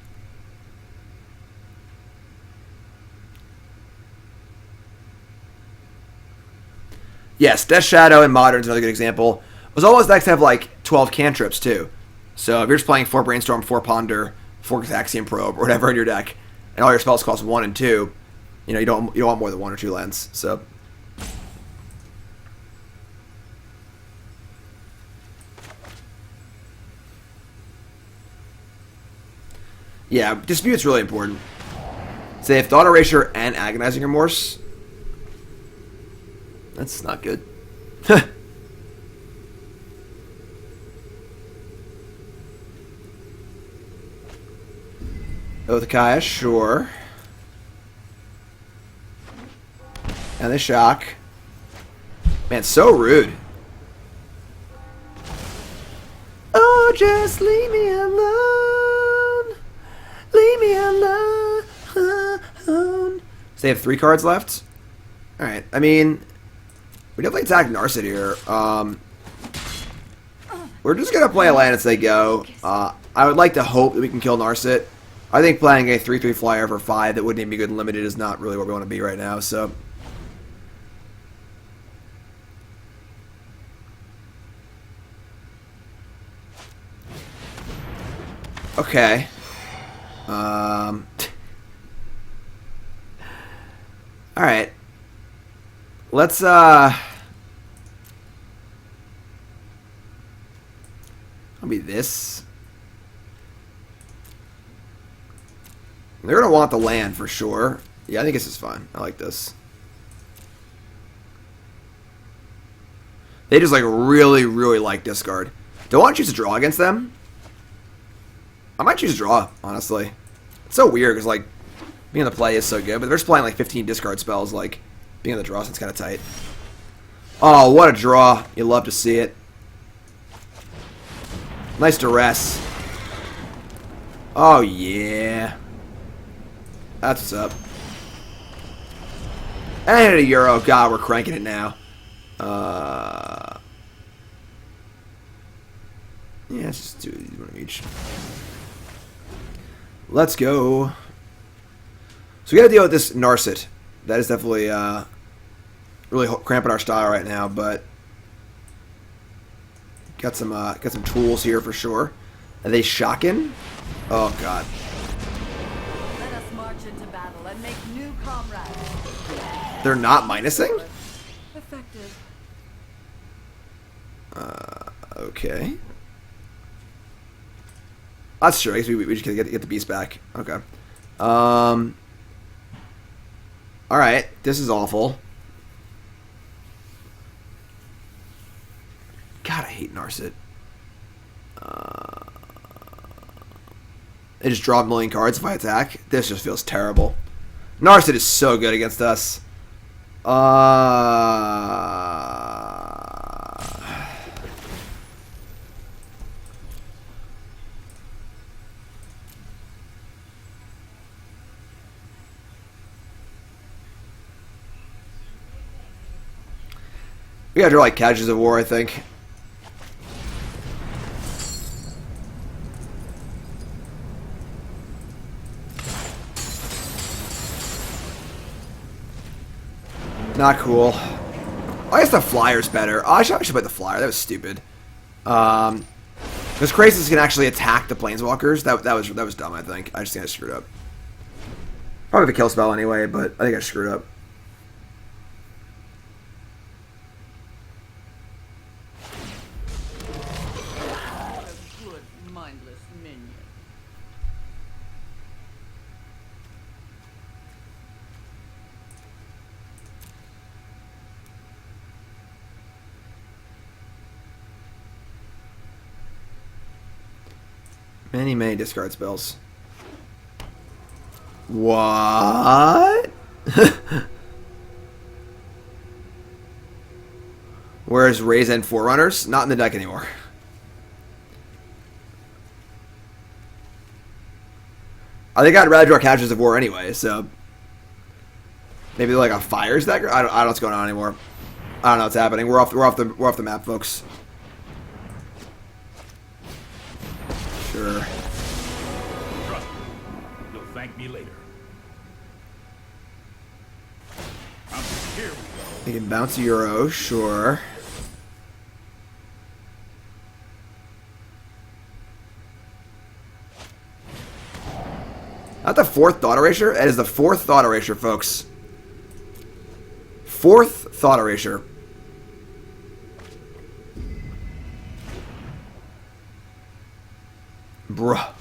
Yes, Death Shadow in Modern is another good example. Those all those decks have like 12 cantrips, too. So if you're just playing 4 Brainstorm, 4 Ponder, 4 Githaxian Probe, or whatever in your deck, and all your spells cost 1 and 2, you know, you don't want more than 1 or 2 lands. So yeah, Dispute's really important. Say if Thought Erasure and Agonizing Remorse, that's not good. Othakaya, sure. And the shock. Man, so rude. Oh, just leave me alone. Leave me alone. So they have 3 cards left. Alright, I mean, we definitely attack Narset here. We're just going to play a land as they go. I would like to hope that we can kill Narset. I think playing a 3/3 flyer for 5 that wouldn't even be good and limited is not really where we want to be right now, so... Okay. Alright. Let's, I'll be this. They're going to want the land for sure. Yeah, I think this is fine. I like this. They just, like, really, really like discard. Do I want to choose to draw against them? I might choose draw, honestly. It's so weird because, like, being on the play is so good, but they're just playing, like, 15 discard spells. Like, being on the draw, so it's kind of tight. Oh, what a draw. You love to see it. Nice duress. Oh, yeah. That's what's up. And a Euro. God, we're cranking it now. Yeah, let's just do one of each. Let's go. So we got to deal with this Narset. That is definitely really cramping our style right now, but got some tools here for sure. Are they shocking? Oh god. Let us march into battle and make new comrades. They're not minusing? Effective. Okay. That's true. I guess we just gotta get the beast back. Okay. Alright. This is awful. God, I hate Narset. They just draw a million cards if I attack. This just feels terrible. Narset is so good against us. We gotta draw like Casualties of War, I think. Not cool. I guess the flyer's better. Oh, I should play the flyer. That was stupid. Because Krasis can actually attack the planeswalkers. That was dumb. I think. I just think I screwed up. Probably the kill spell anyway, but I think I screwed up. Good, mindless minion. Many discard spells. What? Where's Raise and Forerunners? Not in the deck anymore. I think I'd rather draw Casualties of War anyway, so maybe like a Fires deck. I don't know what's going on anymore. I don't know what's happening. We're off the map, folks. Sure. Trust me. You'll thank me later. Here we go. You can bounce a Euro, sure. Not the fourth Thought Erasure? That is the fourth Thought Erasure, folks. Fourth Thought Erasure. Bruh.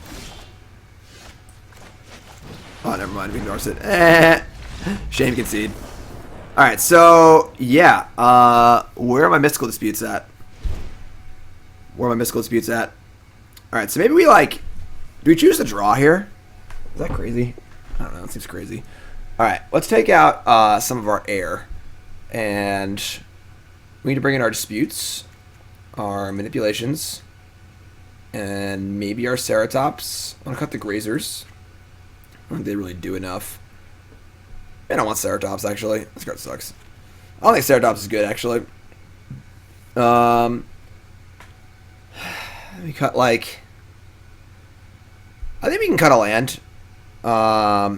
Oh, never mind. We ignores it. Shame concede. Alright, so, yeah. Where are my Mystical Disputes at? Where are my Mystical Disputes at? Alright, so maybe we, like... Do we choose to draw here? Is that crazy? I don't know. It seems crazy. Alright, let's take out some of our air. And we need to bring in our disputes, our manipulations, and maybe our Ceratops. I want to cut the Grazers. I don't think they really do enough. I don't want Ceratops, actually. This card sucks. I don't think Ceratops is good, actually. We cut, like... I think we can cut a land. I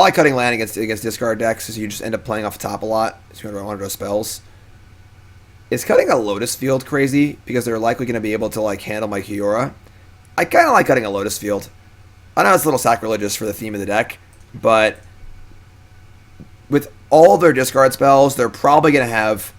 like cutting land against discard decks, because you just end up playing off the top a lot. So you want to draw spells. Is cutting a Lotus Field crazy? Because they're likely going to be able to like handle my Kiora. I kind of like cutting a Lotus Field. I know it's a little sacrilegious for the theme of the deck, but with all their discard spells, they're probably going to have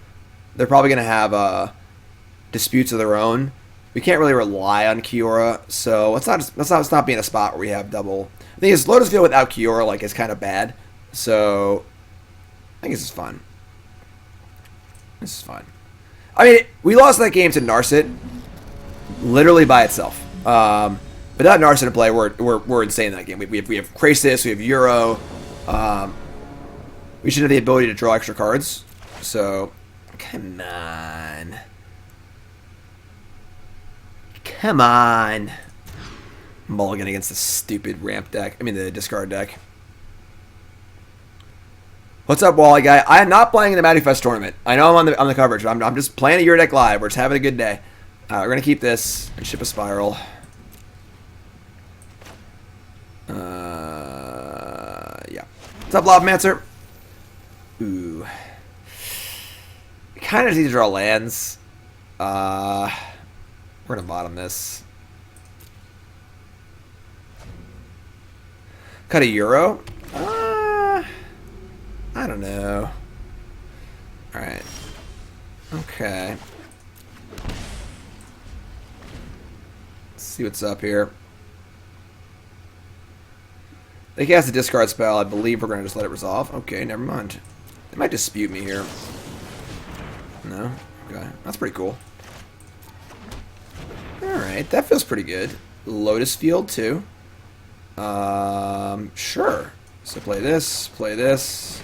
disputes of their own. We can't really rely on Kiora, so let's not be in a spot where we have double. The thing is, Lotus Field without Kiora like is kind of bad, so I think this is fun. This is fine. I mean, we lost that game to Narset literally by itself. Without Narset to play, we're insane in that game. We have Krasis, we have Euro. We should have the ability to draw extra cards. So, come on. Come on. Mulligan against the stupid ramp deck. I mean, the discard deck. What's up, Wally guy? I am not playing in the Manifest tournament. I know I'm on the coverage. I'm just playing a Your Deck Live. We're just having a good day. We're gonna keep this and ship a Spiral. Yeah. What's up, Lobmancer? Ooh. Kind of need to draw lands. We're gonna bottom this. Cut a Euro? I don't know. Alright. Okay. Let's see what's up here. They cast a discard spell. I believe we're going to just let it resolve. Okay, never mind. They might dispute me here. No? Okay. That's pretty cool. Alright, that feels pretty good. Lotus Field, too. Sure. So play this, play this.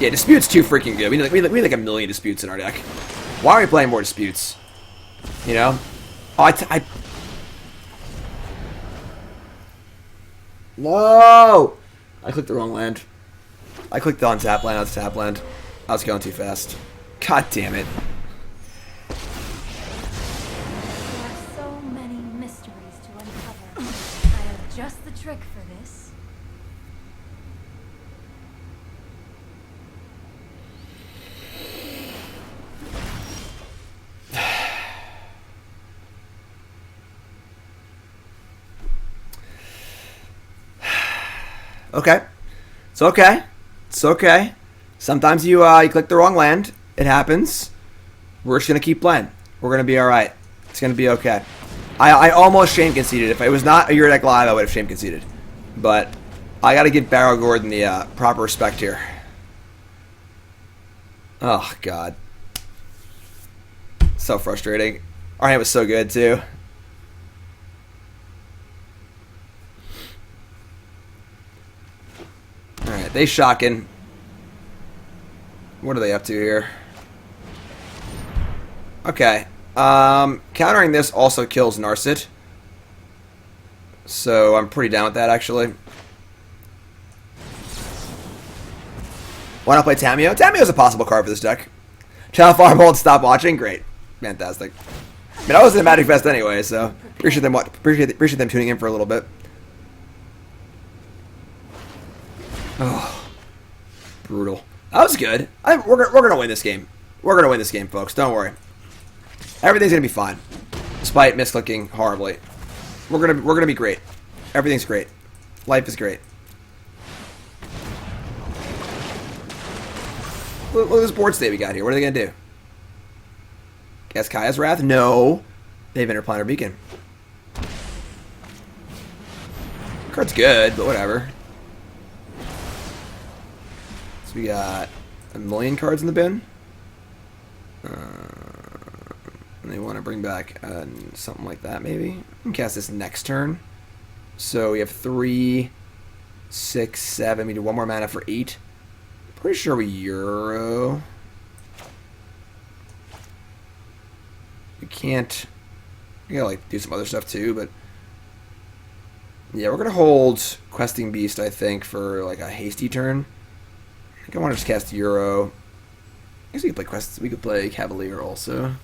Yeah, Dispute's too freaking good. We need like a million Disputes in our deck. Why are we playing more Disputes? You know? Oh, No! I clicked the wrong land. I clicked the untap land, that's tap land. I was going too fast. God damn it. There are so many mysteries to uncover. I have just the trick for this. Okay. It's okay. It's okay. Sometimes you click the wrong land. It happens. We're just going to keep playing. We're going to be alright. It's going to be okay. I almost shame conceded. If it was not a Your Deck Live, I would have shame conceded. But I got to give BarrowGordon the proper respect here. Oh, God. So frustrating. Our hand was so good, too. Alright, they shocking. What are they up to here? Okay. Countering this also kills Narset. So I'm pretty down with that, actually. Why not play Tamiyo? Tamiyo's a possible card for this deck. Channel Farmhold, stop watching. Great. Fantastic. I mean, I was in the Magic Fest anyway, so appreciate them tuning in for a little bit. Oh, brutal. That was good. We're gonna win this game. We're gonna win this game, folks. Don't worry. Everything's gonna be fine, despite misclicking horribly. We're gonna be great. Everything's great. Life is great. Look at this board state we got here. What are they gonna do? Guess Kaya's Wrath? No. They have Interplanar Beacon. Card's good, but whatever. So we got a million cards in the bin. And they want to bring back something like that, maybe. We can cast this next turn. So we have 3, 6, 7. We do 1 more mana for 8. Pretty sure we Euro. We can't. We gotta like do some other stuff too, but yeah, we're gonna hold Questing Beast, I think, for like a hasty turn. I think I want to just cast Euro. I guess we could play We could play Cavalier also.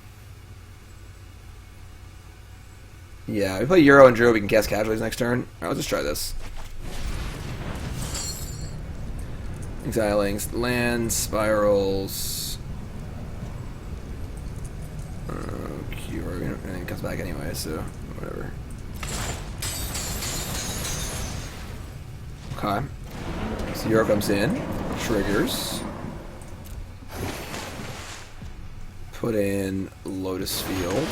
Yeah, we play Euro and Druid. We can cast Casualties next turn. Alright, let's just try this. Exiling lands, spirals. Kiora, and it comes back anyway, so whatever. Okay. So Euro comes in, triggers. Put in Lotus Field.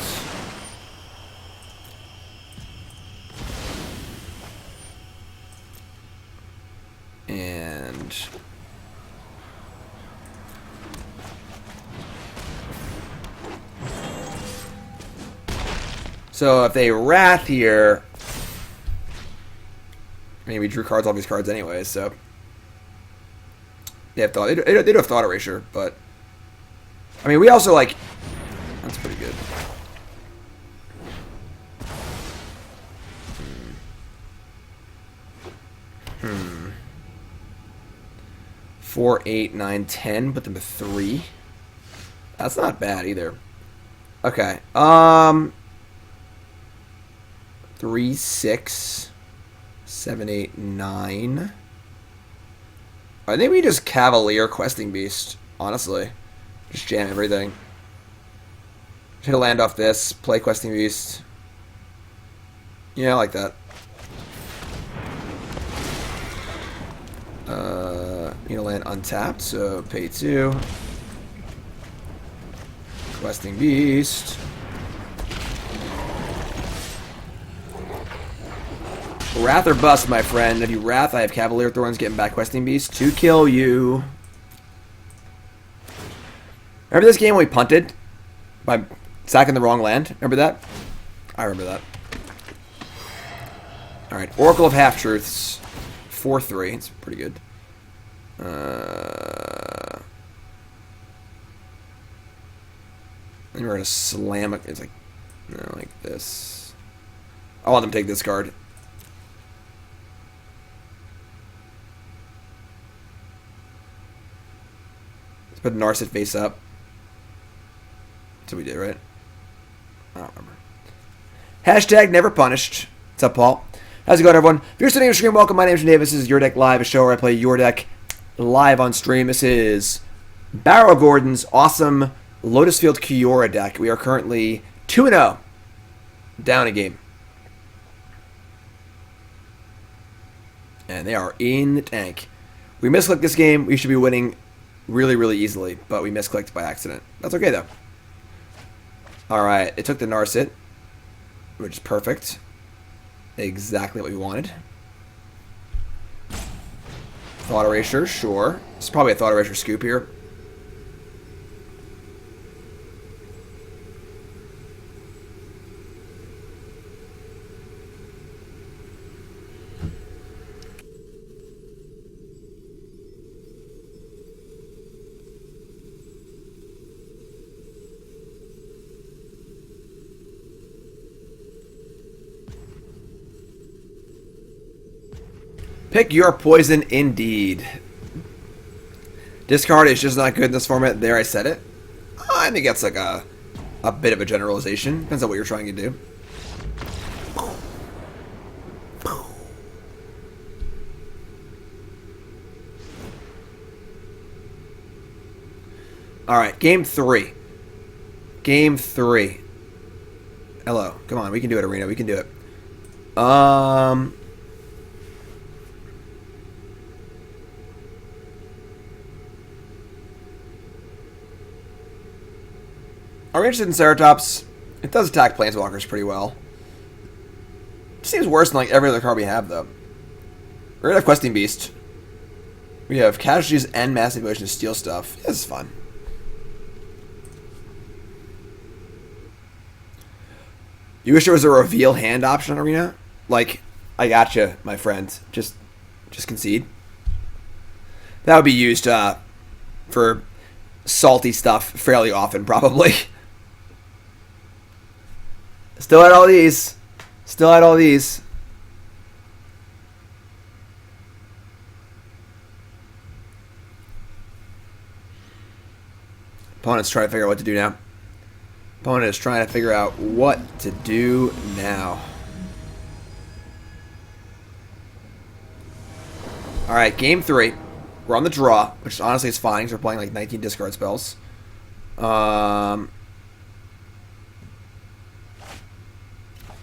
And so if they Wrath here, I mean, we drew cards off these cards anyway, so they have thought. They do have Thought Erasure, but I mean, we also like. That's pretty good. 4, 8, 9, 10. Put them to 3. That's not bad either. Okay. 3, 6, 7, 8, 9. I think we just Cavalier Questing Beast, honestly. Just jam everything. Hit a land off this, play Questing Beast. Yeah, I like that. You know, land untapped, so pay 2. Questing Beast. Wrath or bust, my friend. If you Wrath, I have Cavalier of Thorns getting back Questing Beast to kill you. Remember this game when we punted by sacking the wrong land? Remember that? I remember that. Alright, Oracle of Half-Truths. 4-3. It's pretty good. And we're going to slam it. It's like, no, like this. I want them to take this card. Let's put Narset face up. That's what we did, right? I don't remember. Hashtag never punished. What's up, Paul? How's it going, everyone? If you're sitting on stream, welcome. My name is Davis. This is Your Deck Live, a show where I play Your Deck live on stream. This is BarrowGordon's awesome Lotus Field Kiora deck. We are currently 2-0. Down a game. And they are in the tank. We misclicked this game. We should be winning really, really easily, but we misclicked by accident. That's okay, though. Alright, it took the Narset, which is perfect. Exactly what we wanted. Thought Erasure, sure. It's probably a Thought Erasure scoop here. Pick your poison, indeed. Discard is just not good in this format. There, I said it. I think that's like a bit of a generalization. Depends on what you're trying to do. Alright, game 3. Game 3. Hello. Come on, we can do it, Arena. We can do it. Are we interested in Ceratops? It does attack Planeswalkers pretty well. It seems worse than like every other card we have, though. We're gonna have Questing Beast. We have Casualties and Massive Devotion to steal stuff. This is fun. You wish there was a reveal hand option on Arena? Like, I gotcha, my friend. Just concede. That would be used for salty stuff fairly often, probably. Still had all these. Still had all these. Opponent's trying to figure out what to do now. Opponent is trying to figure out what to do now. Alright, game 3. We're on the draw, which honestly is fine because we're playing like 19 discard spells.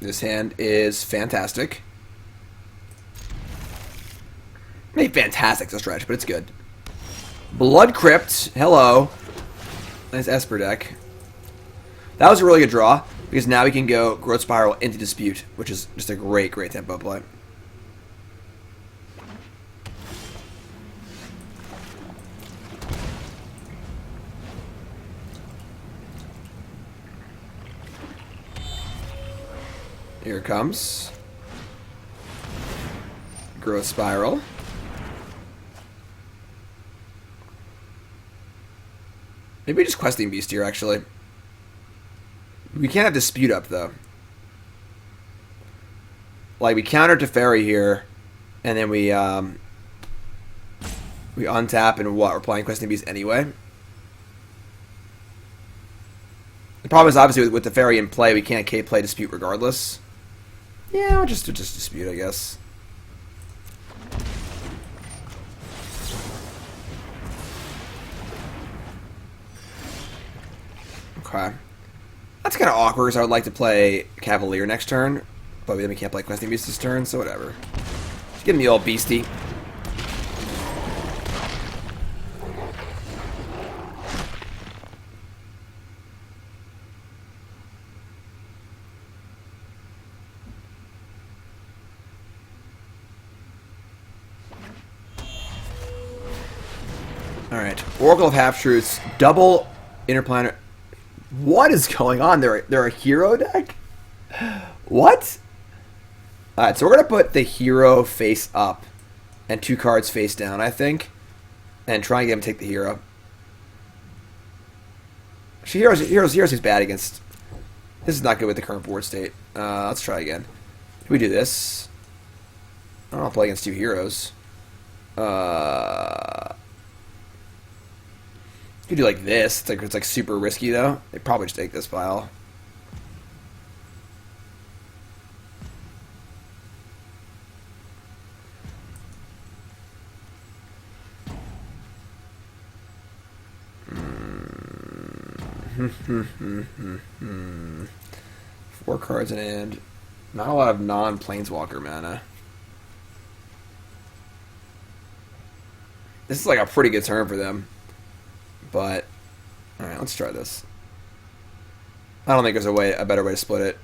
This hand is fantastic. Maybe fantastic's a stretch, but it's good. Blood Crypt. Hello. Nice Esper deck. That was a really good draw because now we can go Growth Spiral into Dispute, which is just a great tempo play. Here it comes. Growth Spiral. Maybe just Questing Beast here, actually. We can't have Dispute up, though. Like, we counter Teferi here, and then we untap, and what? We're playing Questing Beast anyway. The problem is, obviously, with Teferi in play, we can't K-play Dispute regardless. Yeah, we'll just Dispute, I guess. Okay. That's kind of awkward, because I would like to play Cavalier next turn, but then we can't play Questing Beast this turn, so whatever. Just give me the old beastie. Alright. Oracle of Half-Truths. Double Interplanar. What is going on? They're a hero deck? What? Alright, so we're going to put the hero face up and 2 cards face down, I think. And try and get him to take the hero. Heroes seems bad against... This is not good with the current board state. Let's try again. Can we do this? I don't want to play against 2 heroes. You could do like this. It's like super risky though. They probably just take this pile. Four cards in hand. Not a lot of non-planeswalker mana. This is like a pretty good turn for them. But, alright, let's try this. I don't think there's a better way to split it.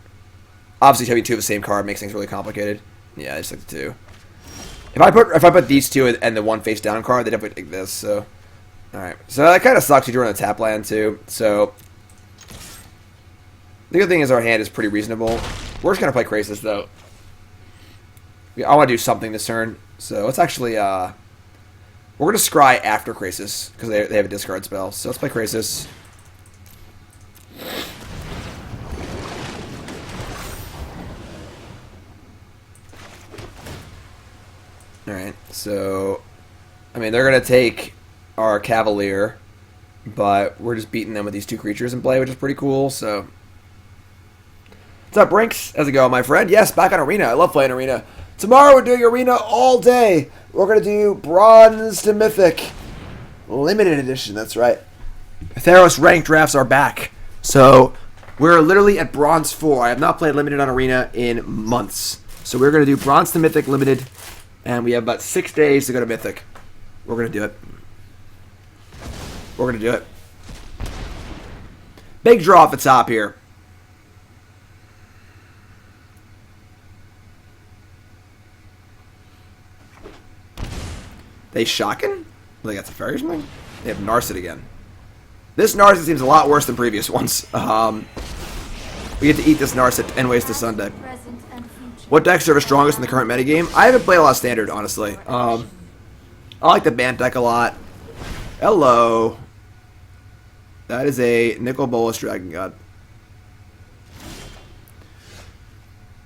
Obviously, having 2 of the same card makes things really complicated. Yeah, I just like the 2. If I put these 2 and the 1 face down card, they definitely take this. So, alright. So that kind of sucks. You drew on a tap land too. So, the good thing is our hand is pretty reasonable. We're just gonna play Krasis though. I want to do something this turn. So let's actually we're going to scry after Krasis, because they have a discard spell. So let's play Krasis. Alright, so... I mean, they're going to take our Cavalier, but we're just beating them with these 2 creatures in play, which is pretty cool, so... What's up, Brinks? How's it going, my friend? Yes, back on Arena. I love playing Arena. Tomorrow we're doing Arena all day. We're going to do Bronze to Mythic. Limited edition, that's right. Theros ranked drafts are back. So, we're literally at Bronze 4. I have not played Limited on Arena in months. So we're going to do Bronze to Mythic Limited. And we have about 6 days to go to Mythic. We're going to do it. We're going to do it. Big draw at the top here. They shocking? They got Teferi or something? They have Narset again. This Narset seems a lot worse than previous ones. We get to eat this Narset anyways to Sunday. What decks are the strongest in the current metagame? I haven't played a lot of Standard, honestly. I like the Bant deck a lot. Hello. That is a Nicol Bolas Dragon God.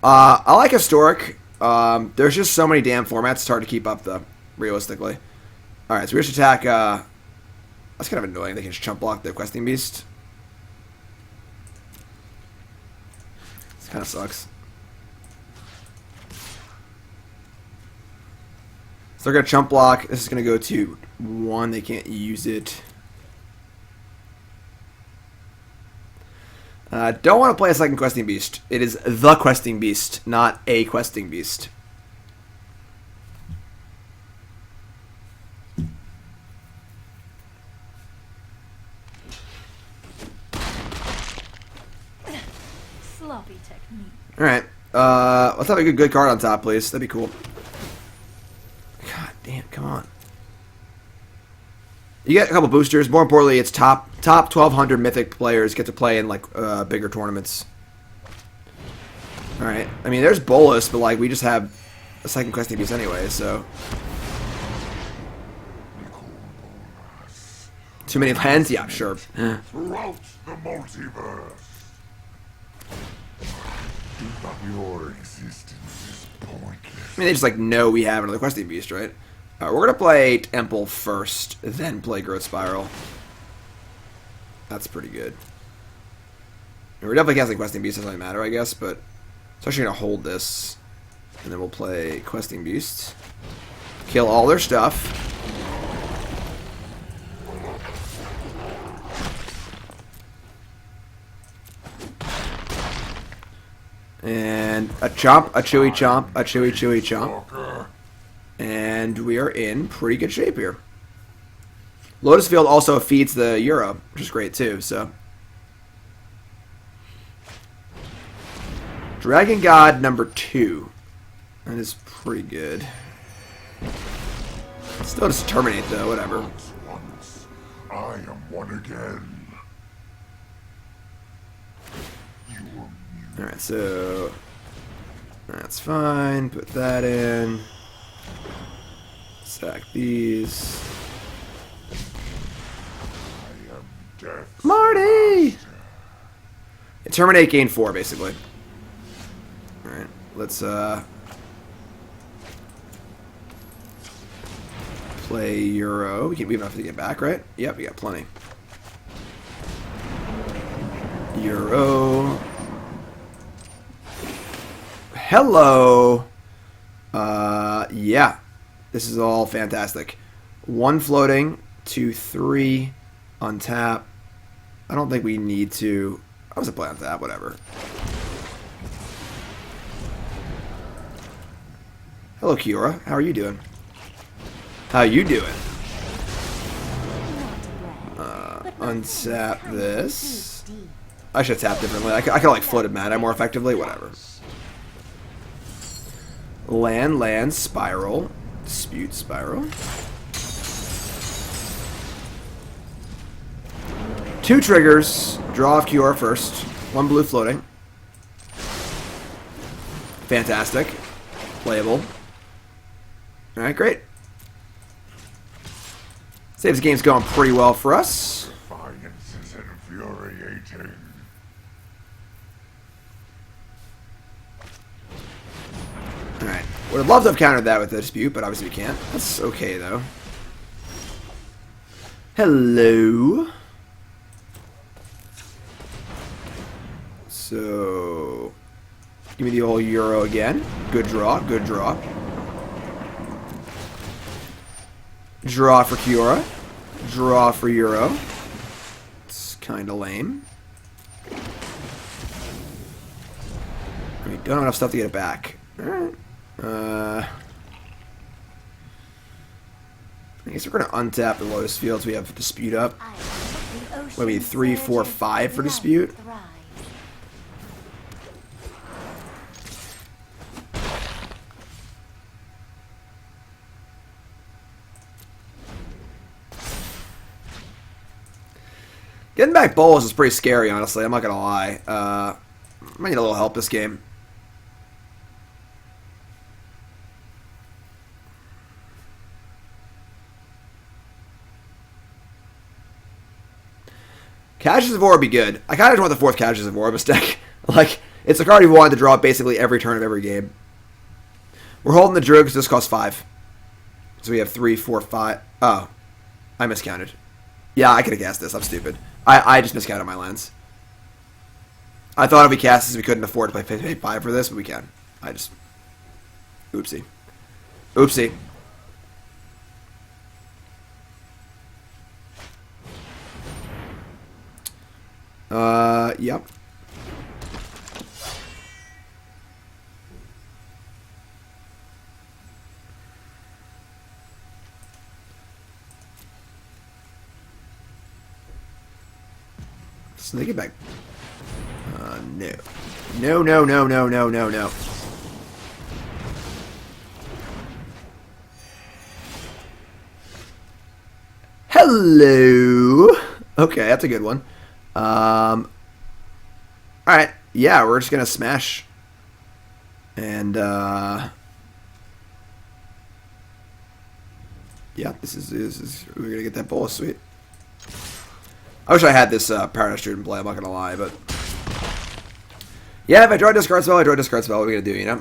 I like Historic. There's just so many damn formats. It's hard to keep up, though, realistically. Alright, so we just attack... that's kind of annoying. They can just chump block the Questing Beast. This kind of sucks. So they're going to chump block. This is going to go to 1. They can't use it. Don't want to play a second Questing Beast. It is the Questing Beast, not a Questing Beast. Sloppy technique. Alright. Let's have a good card on top, please. That'd be cool. God damn, come on. You get a couple boosters. More importantly, it's top 1,200 Mythic players get to play in, like, bigger tournaments. Alright. I mean, there's Bolus, but, like, we just have a second Questing Beast anyway, so... Too many lands? Yeah, sure. Throughout the multiverse. Your existence is pointless. I mean, they just, like, know we have another Questing Beast, right? We're going to play Temple first, then play Growth Spiral. That's pretty good. And we're definitely casting Questing Beast, doesn't really matter, I guess, but it's actually going to hold this. And then we'll play Questing Beast. Kill all their stuff. And a chomp, a chewy chomp, a chewy chomp. And we are in pretty good shape here. Lotus Field also feeds the Euro, which is great too, so. Dragon God number 2. That is pretty good. Still just terminate though, whatever. Once, I am one again. Alright, so that's fine. Put that in. Sack these. I am death. Marty! Terminate gain 4, basically. Alright, let's play Euro. We have enough to get back, right? Yep, we got plenty. Euro. Hello. Yeah. This is all fantastic. 1 floating, 2, 3 on tap. I don't think we need to. I was a play on tap, whatever. Hello, Kiora. How are you doing? How you doing? Untap this. I should tap differently. I could like floated mana more effectively. Whatever. Land, spiral. Dispute spiral. 2 triggers. Draw off Kiora first. 1 blue floating. Fantastic. Playable. Alright, great. Saves game's going pretty well for us. Defiance is infuriating. Alright. Would have loved to have countered that with the dispute, but obviously we can't. That's okay, though. Hello. So, give me the old Euro again. Good draw, good draw. Draw for Kiora. Draw for Euro. It's kind of lame. We don't have enough stuff to get it back. Alright. I guess we're going to untap the Lotus Field so we have Dispute up. Maybe 3, 4, 5 for Dispute. Getting back Bolus is pretty scary, honestly. I'm not going to lie. I might need a little help this game. Casualties of War would be good. I kind of just want the 4th Casualties of War mistake. Like, It's a card you wanted to draw basically every turn of every game. We're holding the Druid because this costs 5. So we have 3, 4, 5. Oh, I miscounted. Yeah, I could have cast this. I'm stupid. I just miscounted my lands. I thought if we cast this, we couldn't afford to pay 5 for this, but we can. I just... Oopsie. Oopsie. Yep. Sneak it back. No. No, no, no, no, no, no, no. Hello. Okay, that's a good one. Alright. Yeah, we're just gonna smash. And, yeah, this is we're gonna get that bowl. Sweet. I wish I had this Paradise Druid in play, I'm not gonna lie, but... Yeah, if I draw a discard spell, I draw a discard spell. What are we gonna do, you know?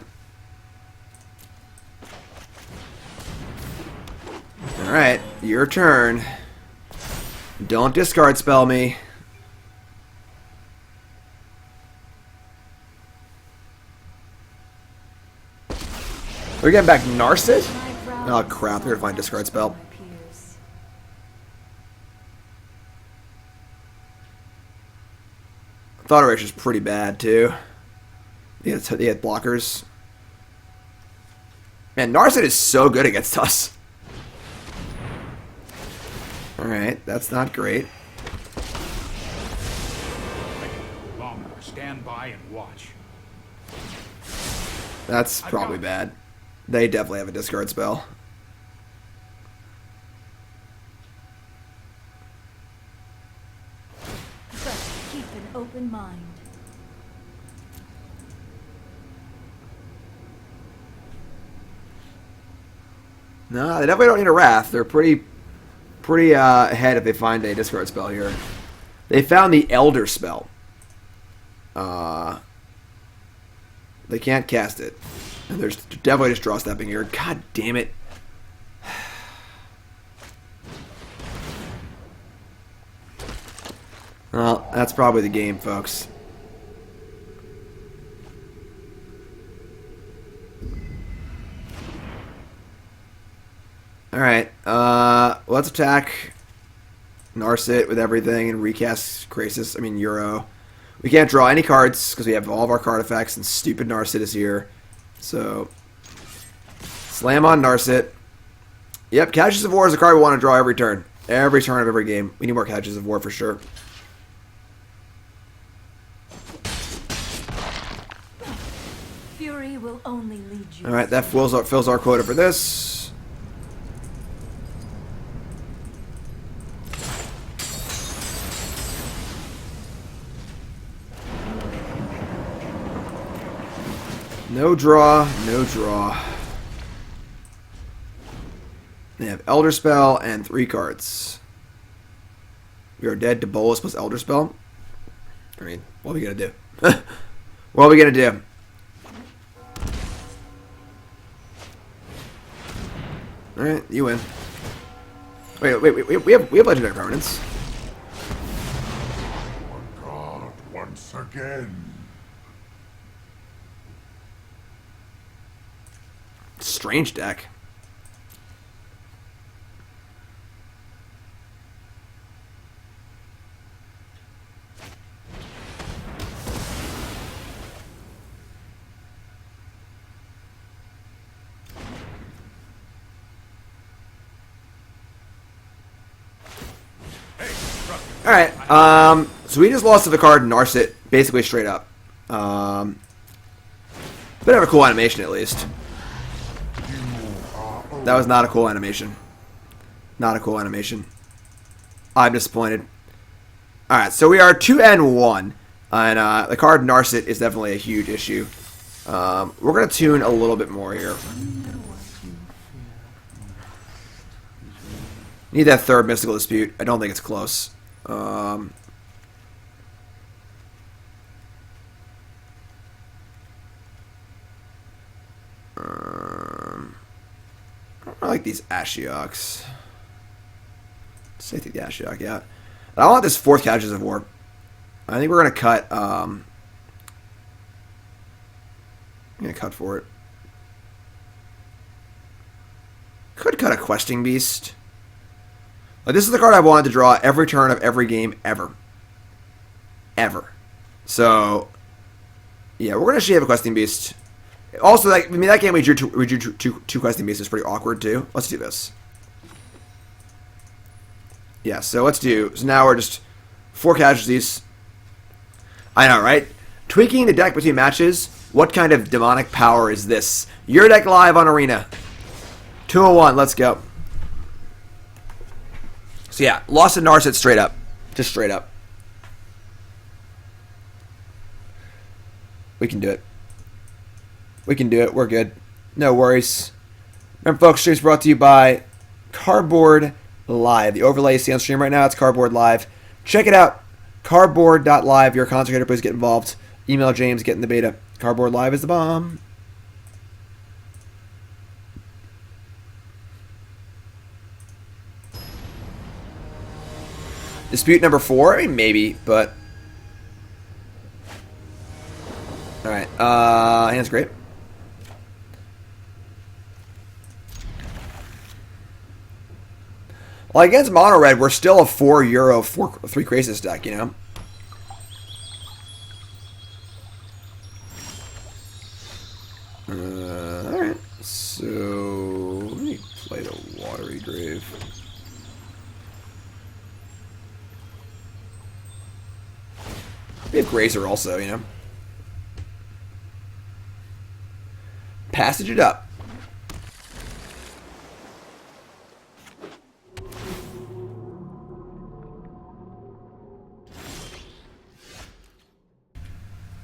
Alright, your turn. Don't discard spell me. We're getting back Narset? Oh crap, we're gonna find discard spell. Thought Erasure is pretty bad too. They had blockers. Man, Narset is so good against us. Alright, that's not great. Longer. Stand by and watch. That's probably bad. They definitely have a discard spell. But keep an open mind. No, they definitely don't need a Wrath. They're pretty ahead if they find a discard spell here. They found the Elder spell. They can't cast it. And there's definitely just draw stepping here. God damn it. Well, that's probably the game, folks. Alright, let's attack Narset with everything and recast Krasis. I mean, Euro. We can't draw any cards because we have all of our card effects and stupid Narset is here. So, slam on Narset. Yep, Casualties of War is a card we want to draw every turn. Every turn of every game. We need more Casualties of War for sure. Fury will only lead you. Alright, that fills our quota for this. No draw, no draw. They have Elder Spell and 3 cards. We are dead to Bolus plus Elder Spell. I mean, what are we gonna do? What are we gonna do? Alright, you win. Wait, we have legendary permanents. Oh God, once again. Strange deck. Alright, so we just lost to the card Narset, basically straight up. Bit of a cool animation, at least. That was not a cool animation. Not a cool animation. I'm disappointed. Alright, so we are 2-1. And the card Narset is definitely a huge issue. We're going to tune a little bit more here. Need that third Mystical Dispute. I don't think it's close. I like these Ashioks. Let's take the Ashiok out. I want this 4th Casualties of War. I think we're going to cut... I'm going to cut for it. Could cut a Questing Beast. Like, this is the card I've wanted to draw every turn of every game ever. Ever. So, yeah, we're going to shave a Questing Beast. Also, like, I mean, that game we drew two Questing Beasts is pretty awkward, too. Let's do this. Yeah, so let's do... So now we're just 4 Casualties. I know, right? Tweaking the deck between matches. What kind of demonic power is this? Your deck live on Arena. 201, let's go. So yeah, lost to Narset straight up. Just straight up. We can do it. We can do it. We're good. No worries. Remember, folks, stream's brought to you by Cardboard Live. The overlay you see on stream right now, it's Cardboard Live. Check it out. Cardboard.live. You're a content creator, please get involved. Email James, get in the beta. Cardboard Live is the bomb. Dispute number 4? I mean, maybe, but... Alright, hand's great. Well, against Mono Red, we're still a 4 Euro, 3 Krasis deck, you know? Alright, so... Let me play the Watery Grave. We have Grazer also, you know? Passage it up.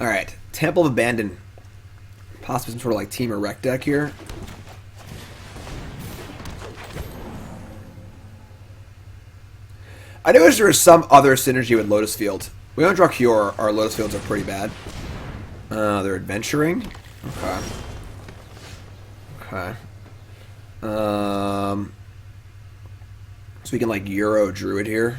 Alright, Temple of Abandon. Possibly some sort of like team or wreck deck here. I wish there was some other synergy with Lotus Field. We don't draw Kiora. Our Lotus Fields are pretty bad. They're adventuring. Okay. Okay. So we can like Euro Druid here.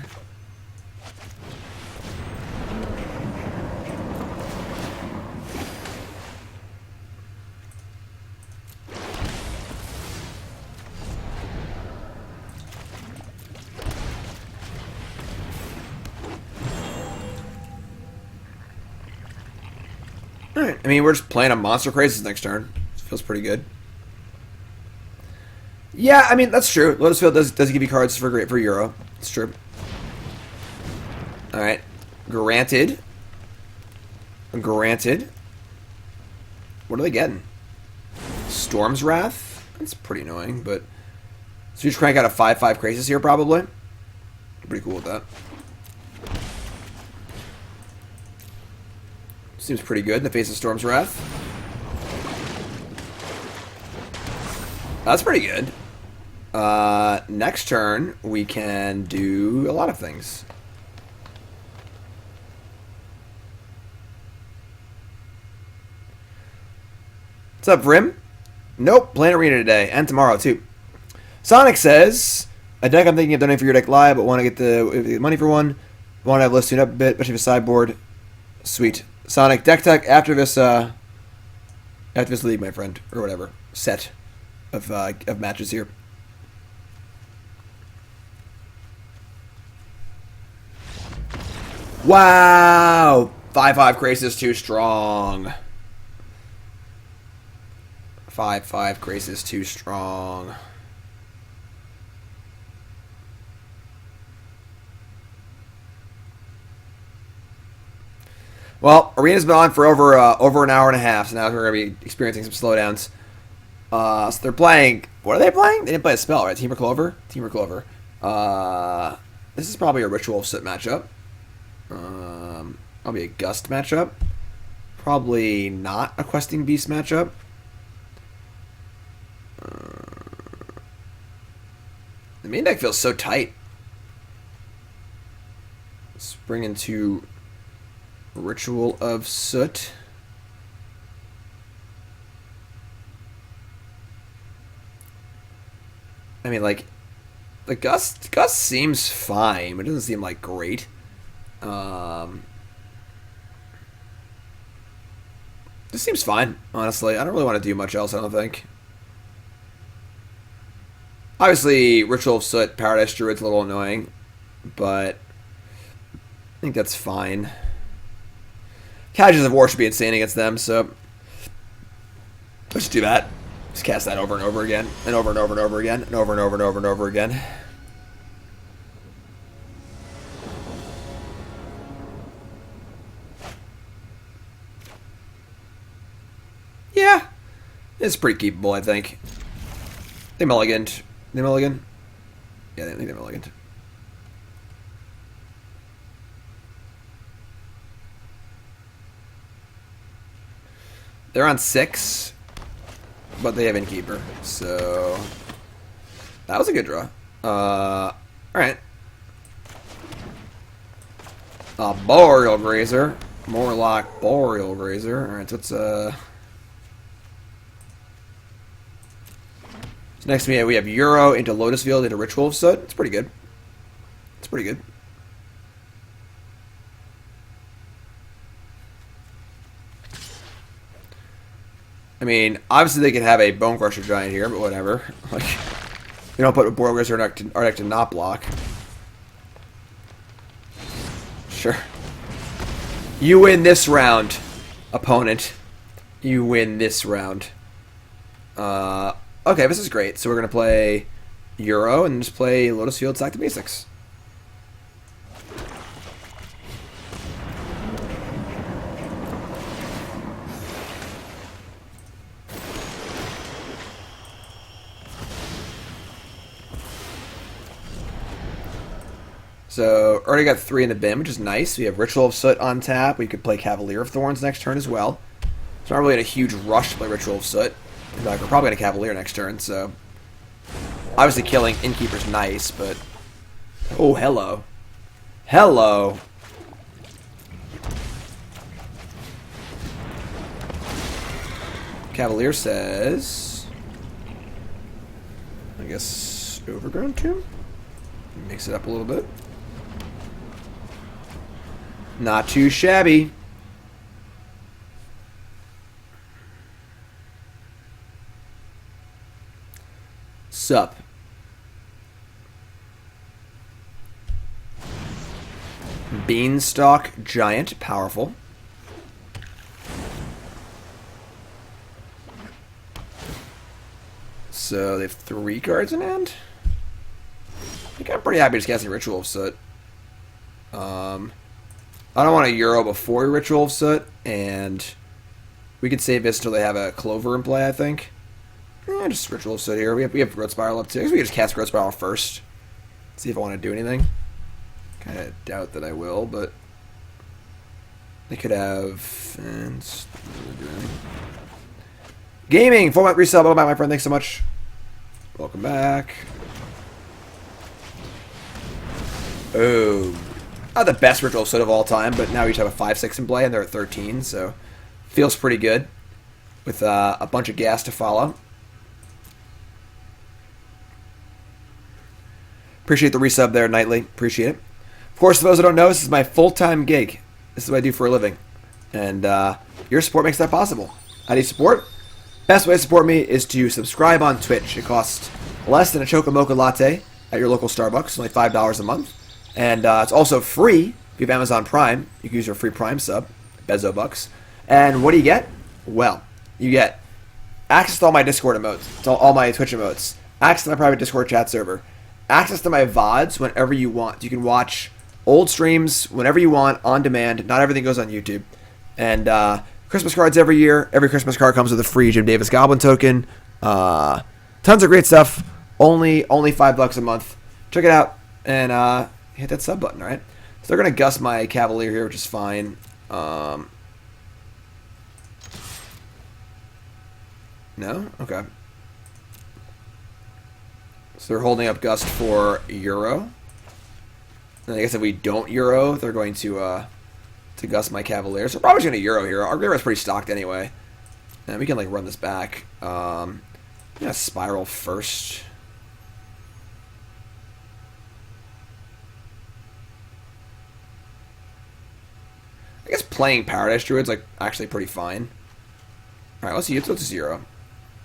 Alright, I mean, we're just playing a Monster Krasis next turn. Feels pretty good. Yeah, I mean, that's true. Lotus Field does give you cards for Euro. It's true. Alright. Granted. Granted. What are they getting? Storm's Wrath? That's pretty annoying, but... So you just crank out a 5/5 Krasis here, probably? Pretty cool with that. Seems pretty good in the face of Storm's Wrath. That's pretty good. Next turn, we can do a lot of things. What's up, Vrim? Nope, playing Arena today, and tomorrow, too. Sonic says, a deck I'm thinking of donating for your deck live, but want to get the money for one. Want to have listed up a bit, especially for sideboard. Sweet. Sonic, deck tech after this league, my friend, or whatever set of matches here. Wow, 5/5 Krasis too strong. 5/5 Krasis too strong. Well, Arena's been on for over an hour and a half, so now we're going to be experiencing some slowdowns. So they're playing... What are they playing? They didn't play a spell, right? Team or Clover? Team or Clover. This is probably a Ritual of Soot matchup. Probably a Gust matchup. Probably not a Questing Beast matchup. The main deck feels so tight. Let's bring into... Ritual of Soot. I mean, like, the Gust seems fine, but it doesn't seem like great. This seems fine, honestly. I don't really want to do much else, I don't think. Obviously, Ritual of Soot, Paradise Druid's a little annoying, but I think that's fine. Casualties of War should be insane against them, so let's do that. Just cast that over and over again, and over and over and over again, and over and over and over and over again. Yeah, it's pretty keepable, I think. They mulliganed. They mulligan? Yeah, I think they mulliganed. They're on 6, but they have Innkeeper, so that was a good draw. Alright. Arboreal Grazer. Morlock, Arboreal Grazer. Alright, so it's so next we have Euro into Lotus Field into Ritual of Soot. It's pretty good. It's pretty good. I mean, obviously they could have a Bone Crusher Giant here, but whatever. Like, we don't put a Boar Grazer in our deck to not block. Sure. You win this round, opponent. You win this round. Okay, this is great. So we're going to play Euro and just play Lotus Field Sack to Basics. So, already got 3 in the bin, which is nice. We have Ritual of Soot on tap. We could play Cavalier of Thorns next turn as well. So, not really in a huge rush to play Ritual of Soot. In fact, we're probably going to Cavalier next turn, so... Obviously, killing Innkeeper's nice, but... Oh, hello. Hello! Cavalier says... I guess... Overgrown Tomb? Mix it up a little bit. Not too shabby. Sup. Beanstalk Giant, powerful. So they have 3 cards in hand. I think I'm pretty happy just casting Ritual of Soot. I don't want a Euro before Ritual of Soot, and we could save this until they have a Clover in play, I think. Just Ritual of Soot here. We have Growth Spiral up too. I guess we can just cast Growth Spiral first. See if I want to do anything. Kind of doubt that I will, but they could have. Gaming! 4-month resub. Welcome back, my friend. Thanks so much. Welcome back. Oh. Not the best Ritual of Soot of all time, but now we each have a 5-6 in play, and they're at 13, so feels pretty good with a bunch of gas to follow. Appreciate the resub there, Nightly. Appreciate it. Of course, for those who don't know, this is my full-time gig. This is what I do for a living. And your support makes that possible. How do you support? Best way to support me is to subscribe on Twitch. It costs less than a Chocomocha latte at your local Starbucks. Only $5 a month. And it's also free if you have Amazon Prime. You can use your free Prime sub, Bezo Bucks. And what do you get? Well, you get access to all my Discord emotes, to all my Twitch emotes, access to my private Discord chat server, access to my VODs whenever you want. You can watch old streams whenever you want, on demand. Not everything goes on YouTube. And Christmas cards every year. Every Christmas card comes with a free Jim Davis Goblin token. Tons of great stuff. Only $5 a month. Check it out and hit that sub button, alright? So they're going to gust my Cavalier here, which is fine. No? Okay. So they're holding up Gust for Euro. And I guess if we don't Euro, they're going to Gust my Cavalier. So we're probably going to Euro here. Our Graver is pretty stocked anyway. And we can, like, run this back. Yeah, Spiral first. playing Paradise Druid's like actually pretty fine. Alright, let's use it to 0.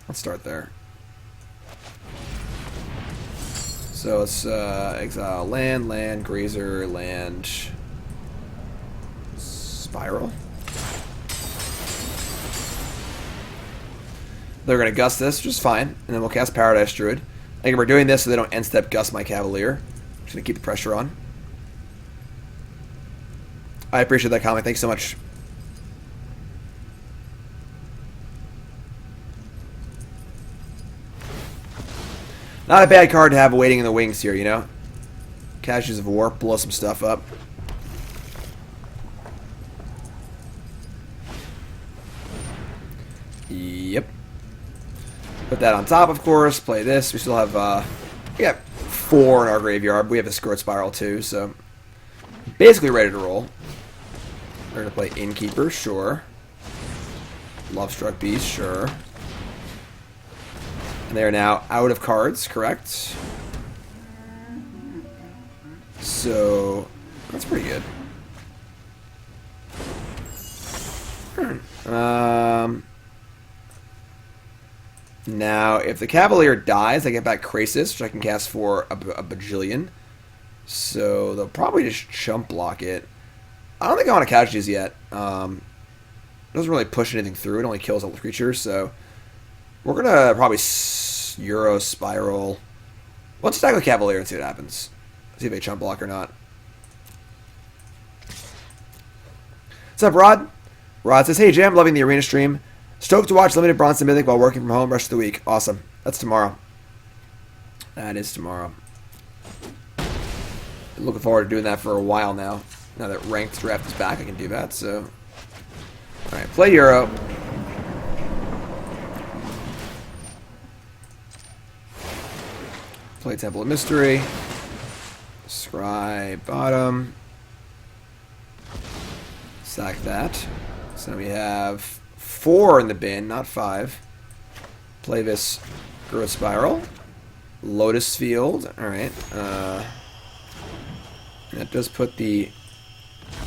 Let's start there. So let's exile land, Grazer, land, Spiral. They're going to Gust this, which is fine, and then we'll cast Paradise Druid. I think we're doing this so they don't end-step Gust my Cavalier. Just going to keep the pressure on. I appreciate that comment. Thanks so much. Not a bad card to have waiting in the wings here, you know? Casualties of War, blow some stuff up. Yep. Put that on top, of course. Play this. We still have, we got 4 in our graveyard. We have a Squirt Spiral too, so basically ready to roll. We're going to play Innkeeper, sure. Lovestruck Beast, sure. And they are now out of cards, correct? So, that's pretty good. Now, if the Cavalier dies, I get back Krasis, which I can cast for a bajillion. So, they'll probably just chump block it. I don't think I want to Casualties yet. It doesn't really push anything through. It only kills all the creatures, so we're going to probably Euro Spiral. Let's attack the Cavalier and see what happens. See if they chump block or not. What's up, Rod? Rod says, hey, Jam, loving the arena stream. Stoked to watch Limited Bronze and Mythic while working from home rest of the week. Awesome. That's tomorrow. That is tomorrow. Looking forward to doing that for a while now. Now that Ranked Draft is back, I can do that, so. Alright, play Euro. Play Temple of Mystery. Scry bottom. Sack that. So we have 4 in the bin, not 5. Play this Growth Spiral. Lotus Field. Alright. That does put the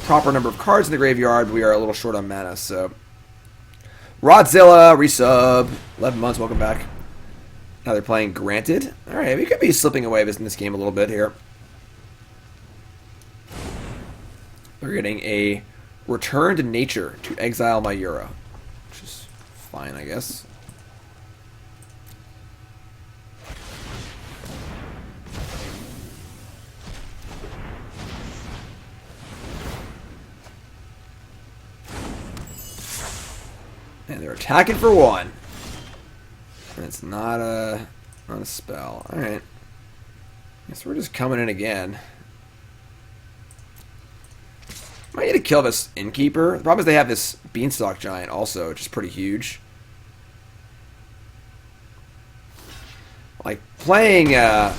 proper number of cards in the graveyard, but we are a little short on mana, so. Rodzilla, resub. 11 months, welcome back. Now they're playing Granted. Alright, we could be slipping away in this game a little bit here. We're getting a Return to Nature to exile my Euro, which is fine, I guess. And they're attacking for 1. And it's not a spell. Alright. Guess we're just coming in again. Might need to kill this Innkeeper. The problem is they have this Beanstalk Giant also, which is pretty huge. Like, playing, yeah,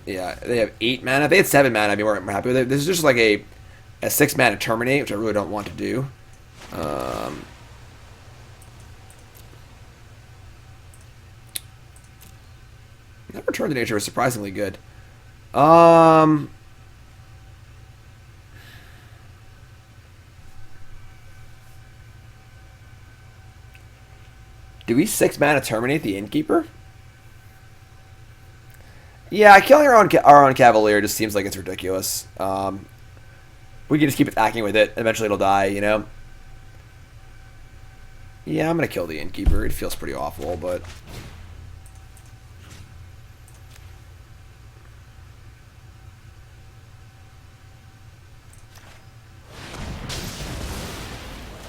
they have 8 mana. If they had 7 mana, I'd be more happy with it. This is just like a 6 mana Terminate, which I really don't want to do. That Return to Nature is surprisingly good. Do we 6 mana Terminate the Innkeeper? Yeah, killing our own Cavalier just seems like it's ridiculous. We can just keep attacking with it. Eventually it'll die, you know? Yeah, I'm going to kill the Innkeeper. It feels pretty awful, but...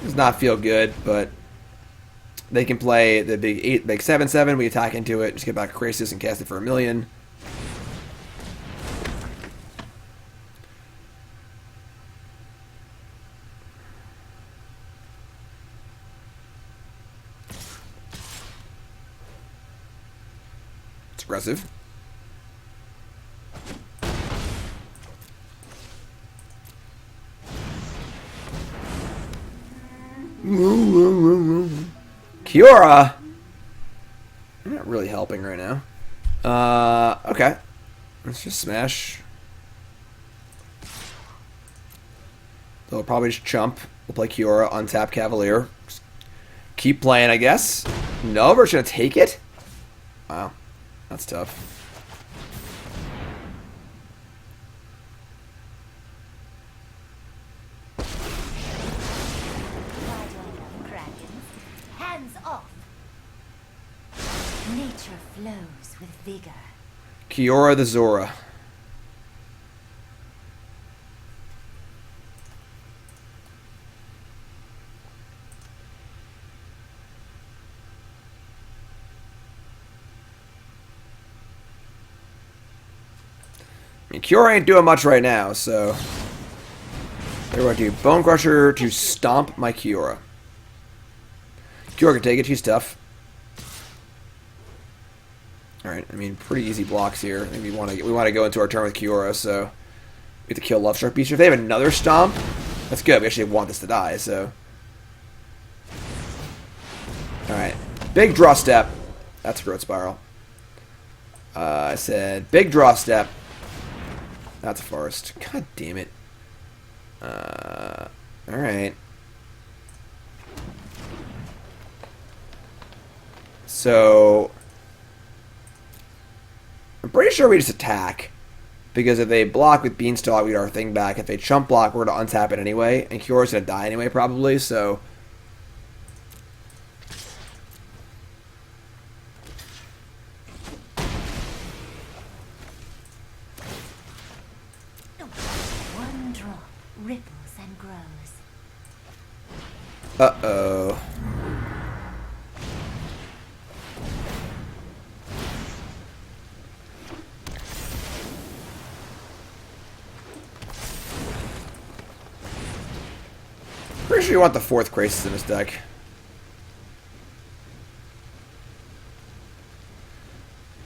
does not feel good, but they can play the big 7/7. We attack into it, just get back Krasis and cast it for 1,000,000. It's aggressive. Kiora! I'm not really helping right now. Okay. Let's just smash They'll probably just chump. We'll play Kiora, untap Cavalier. Just keep playing, I guess. No, we're just going to take it? Wow. That's tough. Hands off. Nature flows with vigor. Kiora the Zora. I mean, Kiora ain't doing much right now, so they're going to do Bone Crusher to stomp my Kiora. Kiora can take it. She's tough. All right. I mean, pretty easy blocks here. I think we want to go into our turn with Kiora, so we have to kill Love Struck Beast. If they have another stomp, that's good. We actually want this to die. So, all right. Big draw step. That's a Growth Spiral. I said big draw step. That's a forest. God damn it. Alright. So, I'm pretty sure we just attack. Because if they block with Beanstalk, we get our thing back. If they chump block, we're going to untap it anyway. And Kiora's going to die anyway, probably. So, One drop ripples and grows. uh-oh. Pretty sure you want the 4th Krasis in this deck.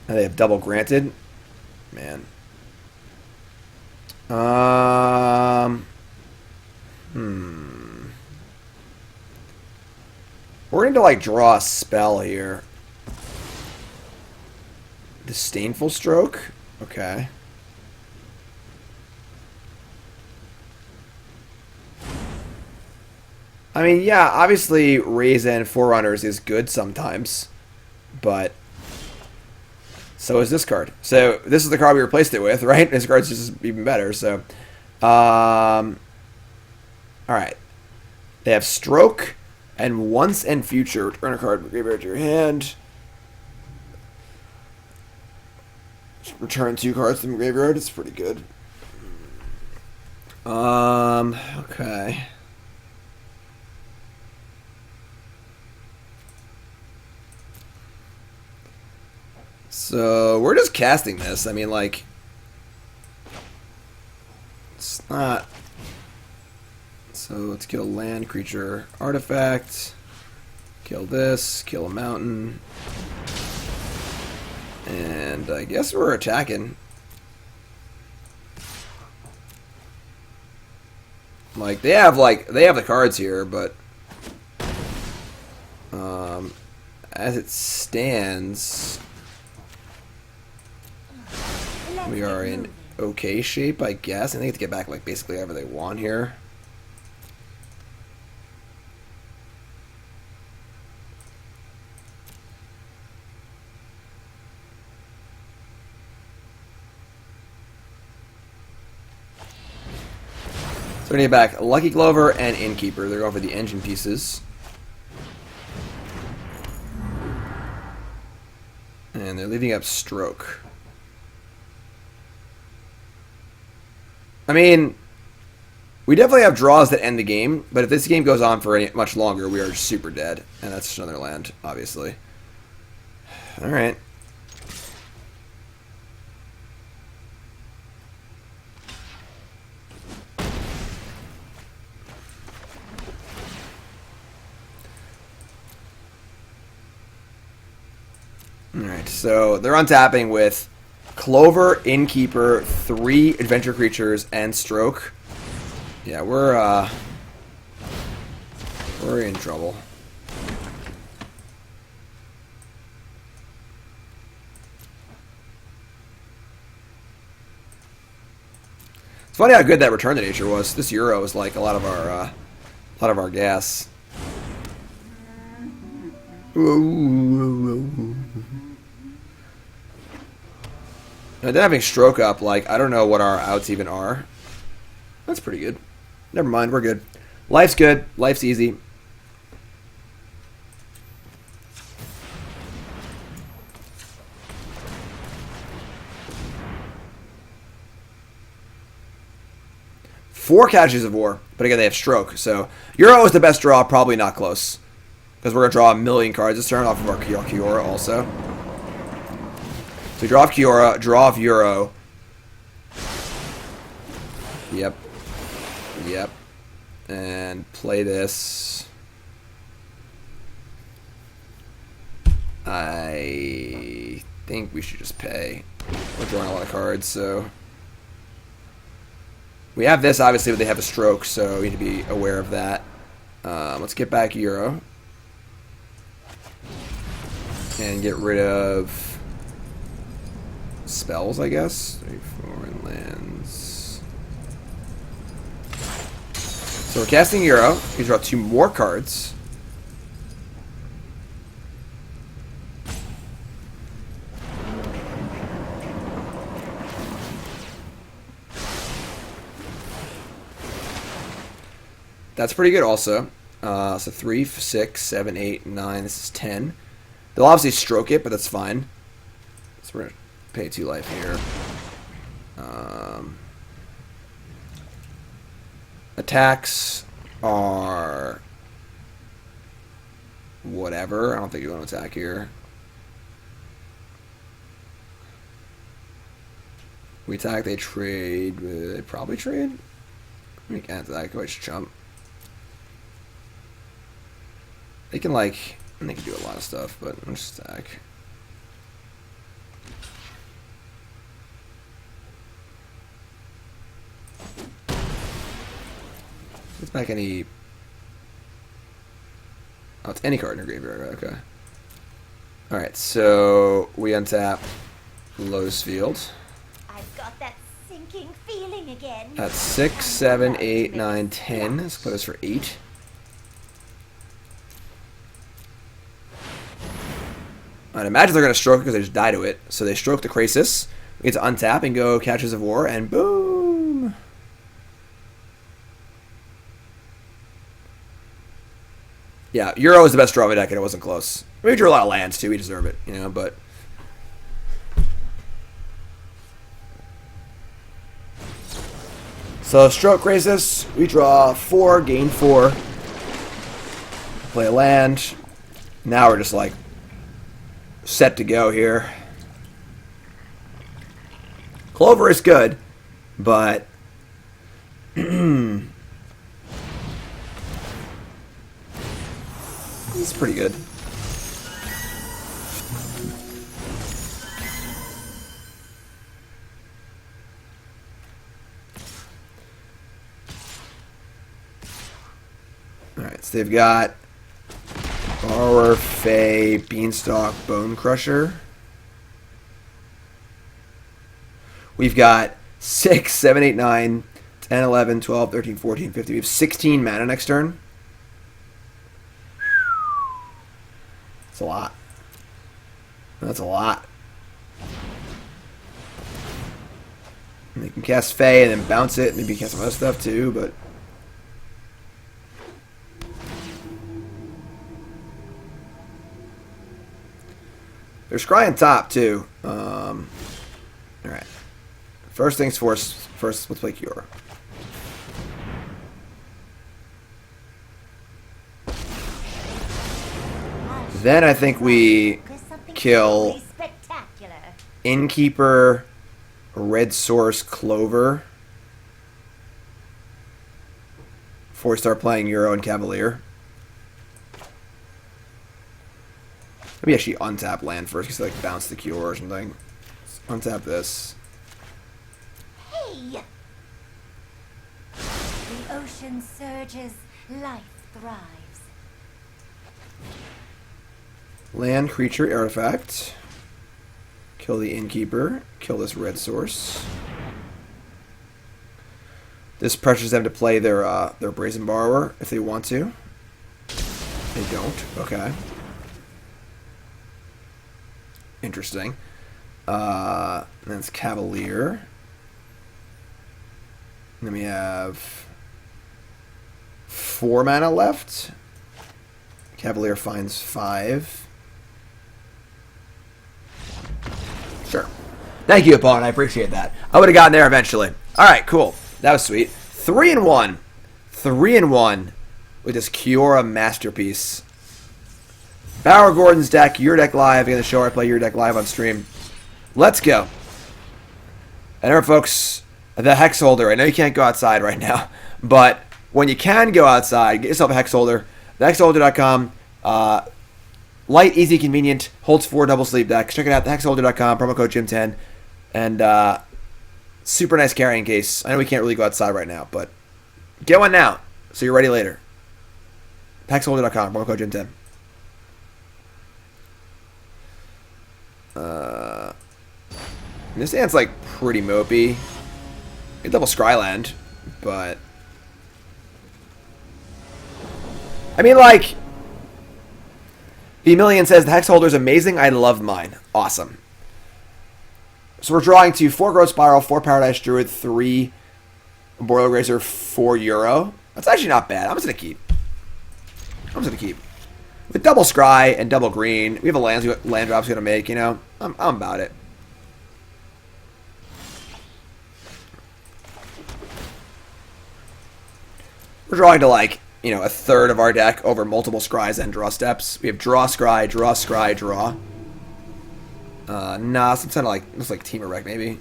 And they have double granted. Man. We're going to like draw a spell here. Disdainful Stroke? Okay. I mean, yeah, obviously Raisin Forerunners is good sometimes, but so is this card. So this is the card we replaced it with, right? This card's just even better. So, all right. They have Stroke and Once and Future. Return a card from graveyard to your hand. Return 2 cards from graveyard. It's pretty good. Okay. So, we're just casting this. I mean, like, it's not... So, let's kill land, creature, artifact. Kill this, kill a mountain. And I guess we're attacking. Like, they have the cards here, but... as it stands... We are in okay shape, I guess. I think they have to get back, like, basically whatever they want here. So we need back Lucky Clover and Innkeeper. They're going for the engine pieces. And they're leaving up Stroke. I mean, we definitely have draws that end the game, but if this game goes on for much longer, we are super dead. And that's just another land, obviously. Alright. Alright, so they're untapping with Clover, Innkeeper, 3 Adventure Creatures, and Stroke. Yeah, we're in trouble. It's funny how good that Return to Nature was. This Euro is like a lot of our gas. And then having Stroke up, like, I don't know what our outs even are. That's pretty good. Never mind, we're good. Life's good. Life's easy. Four Casualties of War, but again, they have Stroke. So Euro is the best draw, probably not close. Because we're going to draw a million cards this turn off of our Kiora also. So we draw off Kiora, draw off Euro. Yep. Yep. And play this. I think we should just pay. We're drawing a lot of cards, so... We have this, obviously, but they have a Stroke, so we need to be aware of that. Let's get back Euro. And get rid of spells, I guess. 3, 4, and lands. So we're casting Euro. We draw 2 more cards. That's pretty good also. So 3, 6, 7, 8, 9. This is 10. They'll obviously Stroke it, but that's fine. So we're going to pay 2 life here. Attacks are... whatever. I don't think you want to attack here. We attack, they trade. They probably trade? We can't attack. Go just chump. They can, like... they can do a lot of stuff, but I'm just attack. It's back any... oh, it's any card in your graveyard, right? Okay. Alright, so we untap Lotus Field. I've got that sinking feeling again. That's 6, 7, 8, 9, 10. Let's put us for 8. I'd imagine they're going to Stroke because they just die to it. So they Stroke the Krasis. We get to untap and go Casualties of War, and boom! Yeah, Euro is the best draw of the deck, and it wasn't close. We drew a lot of lands, too. We deserve it, you know, but... So, Stroke Krasis. We draw 4, gain 4. Play a land. Now we're just like... set to go here. Clover is good, but it's pretty good. Alright, so they've got Borrower, Fae, Beanstalk, Bone Crusher. We've got 6, 7, 8, 9, 10, 11, 12, 13, 14, 15. We have 16 mana next turn. That's a lot. That's a lot. And they can cast Fae and then bounce it. Maybe cast some other stuff too, but... They're scrying top, too. Alright. First things first, let's play Kiora. Then I think we kill Innkeeper, Red Source, Clover. Before we start playing Euro and Cavalier. Maybe actually untap land first, because like bounce the Kiora or something. Let's untap this. Hey! The ocean surges, life thrives. Land, creature, artifact. Kill the Innkeeper. Kill this red source. This pressures them to play their Brazen Borrower if they want to. They don't. Okay. Interesting. And then it's Cavalier. And then we have 4 mana left. Cavalier finds 5. Sure. Thank you, opponent. I appreciate that. I would have gotten there eventually. All right, cool. That was sweet. 3-1. 3-1 with this Kiora masterpiece. BarrowGordon's deck, your deck live. Again, the show I play your deck live on stream. Let's go. And remember, folks, the Hex Holder. I know you can't go outside right now, but when you can go outside, get yourself a Hex Holder. TheHexHolder.com. Light, easy, convenient. Holds 4 double sleep decks. Check it out. TheHexHolder.com. Promo code Jim10. And super nice carrying case. I know we can't really go outside right now, but get one now so you're ready later. TheHexHolder.com. Promo code Jim10. This hand's like pretty mopey. Get double Scryland, but I mean, like, B-Million says the Hex Holder is amazing. I love mine. Awesome. So we're drawing to 4 Growth Spiral, 4 Paradise Druid, 3 Arboreal Grazer, 4 Euro. That's actually not bad. I'm just gonna keep. With double Scry and double green, we have a land drop's gonna make. You know, I'm about it. We're drawing to, like, you know, a third of our deck over multiple scries and draw steps. We have draw, scry, draw. Nah, some kind of like, looks like Team Wreck maybe.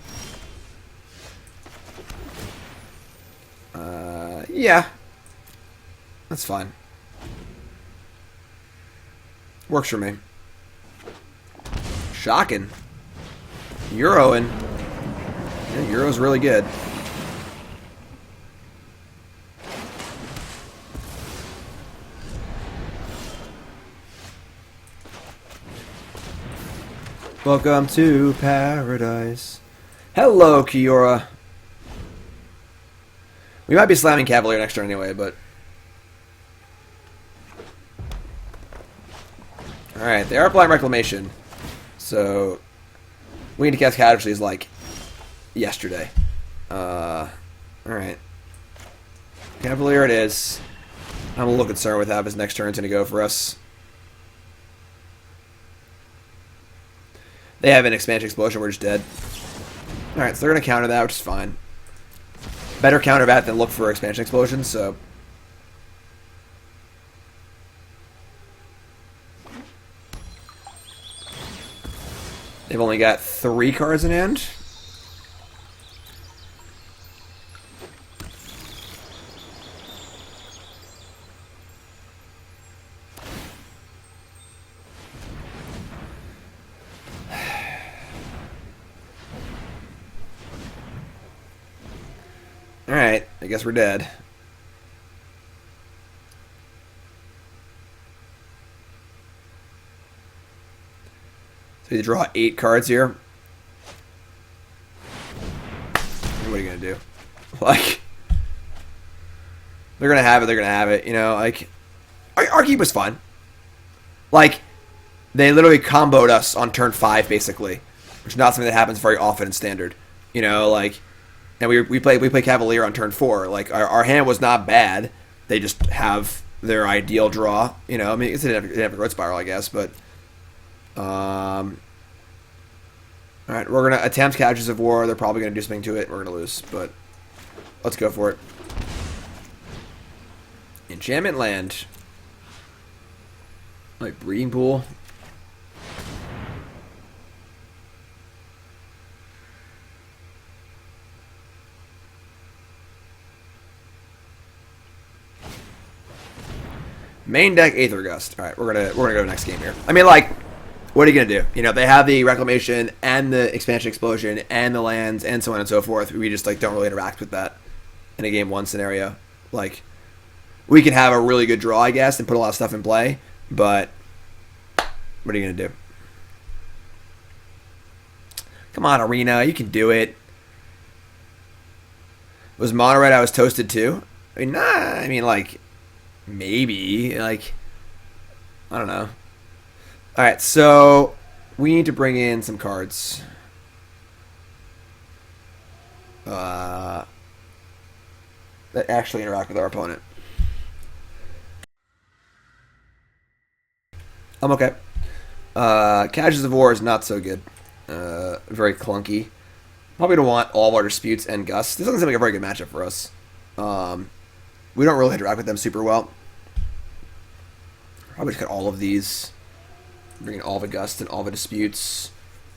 Yeah. That's fine. Works for me. Shocking. Euroing. Yeah, Euro's really good. Welcome to paradise. Hello, Kiora. We might be slamming Cavalier next turn anyway, but... Alright, they are applying Reclamation. So, we need to cast Casualties like yesterday. Alright. Cavalier it is. I'm a little concerned with how his next turn's going to go for us. They have an Expansion Explosion, we're just dead. Alright, so they're going to counter that, which is fine. Better counter that than look for Expansion Explosions, so... They've only got 3 cards in hand. Alright, I guess we're dead. So you draw 8 cards here. What are you going to do? Like, they're going to have it, you know, like, our keep was fun. Like, they literally comboed us on turn 5, basically, which is not something that happens very often in Standard. You know, like, and we play Cavalier on turn 4. Like, our hand was not bad. They just have their ideal draw. You know, I mean, they didn't have a Growth Spiral, I guess, but... Alright, we're going to attempt Casualties of War. They're probably going to do something to it. We're going to lose, but let's go for it. Enchantment Land. Like, Breeding Pool. Main deck Aether Gust. All right, we're gonna go to the next game here. I mean, like, what are you gonna do? You know, they have the Reclamation and the Expansion Explosion and the lands and so on and so forth. We just like don't really interact with that in a game 1 scenario. Like, we can have a really good draw, I guess, and put a lot of stuff in play, but what are you gonna do? Come on, Arena, you can do it. Was mono red I was toasted too? I mean, nah. I mean, like, maybe. Like, I don't know. All right, so we need to bring in some cards. That actually interact with our opponent. I'm okay. Casualties of War is not so good. Very clunky. Probably don't want all of our disputes and Gust. This doesn't seem like a very good matchup for us. We don't really interact with them super well. Probably just cut all of these. Bring in all the Gust and all the disputes.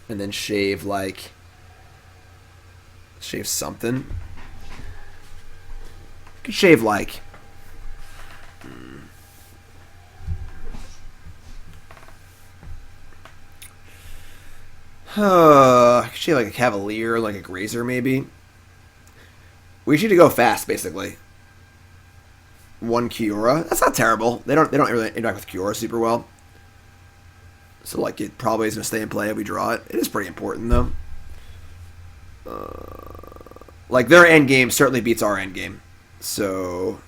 And then shave, like... Shave something. Could shave, like... Actually, like a Cavalier, like a Grazer, maybe. We should go fast, basically. 1 Kiora. That's not terrible. They don't really interact with Kiora super well. So like it probably is gonna stay in play if we draw it. It is pretty important though. Like their end game certainly beats our end game. So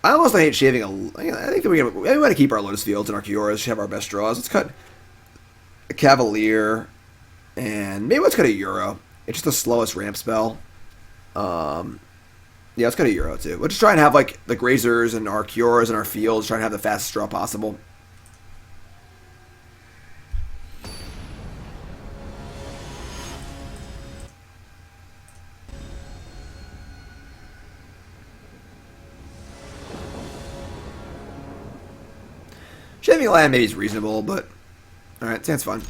I almost hate shaving I think we want to keep our Lotus Fields and our Kioras. Should have our best draws. Let's cut a Cavalier, and maybe let's cut a Euro. It's just the slowest ramp spell. Yeah, let's cut a Euro too. We'll just try and have like the Grazers and our Kioras and our Fields, try and have the fastest draw possible. Shaving a land maybe is reasonable, but alright, sounds fun.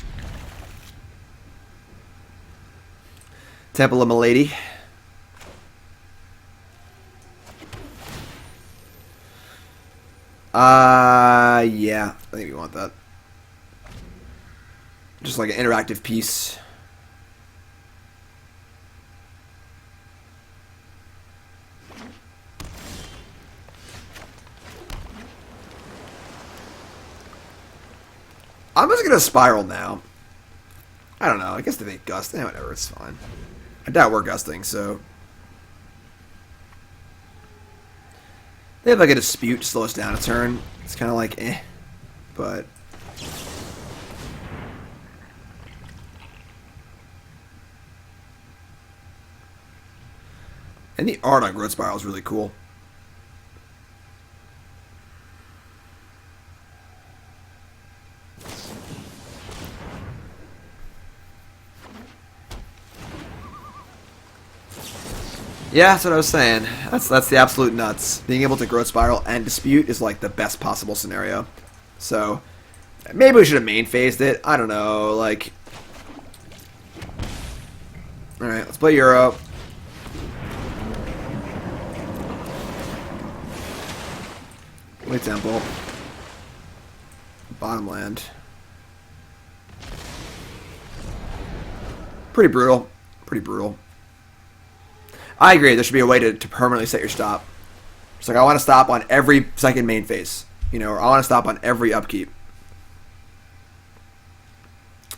Temple of Malady. Yeah, I think we want that. Just like an interactive piece. I'm just gonna spiral now. I don't know. I guess they gust. Eh, whatever. It's fine. I doubt we're gusting, so they have like a dispute to slow us down a turn. It's kind of like eh, but and the art on Growth Spiral is really cool. Yeah, that's what I was saying. That's the absolute nuts. Being able to Growth Spiral and Dispute is like the best possible scenario. So maybe we should have main phased it. I don't know. Like, all right, let's play Euro. Play Temple. Bottom land. Pretty brutal. Pretty brutal. I agree. There should be a way to permanently set your stop. It's like I want to stop on every second main phase, you know, or I want to stop on every upkeep.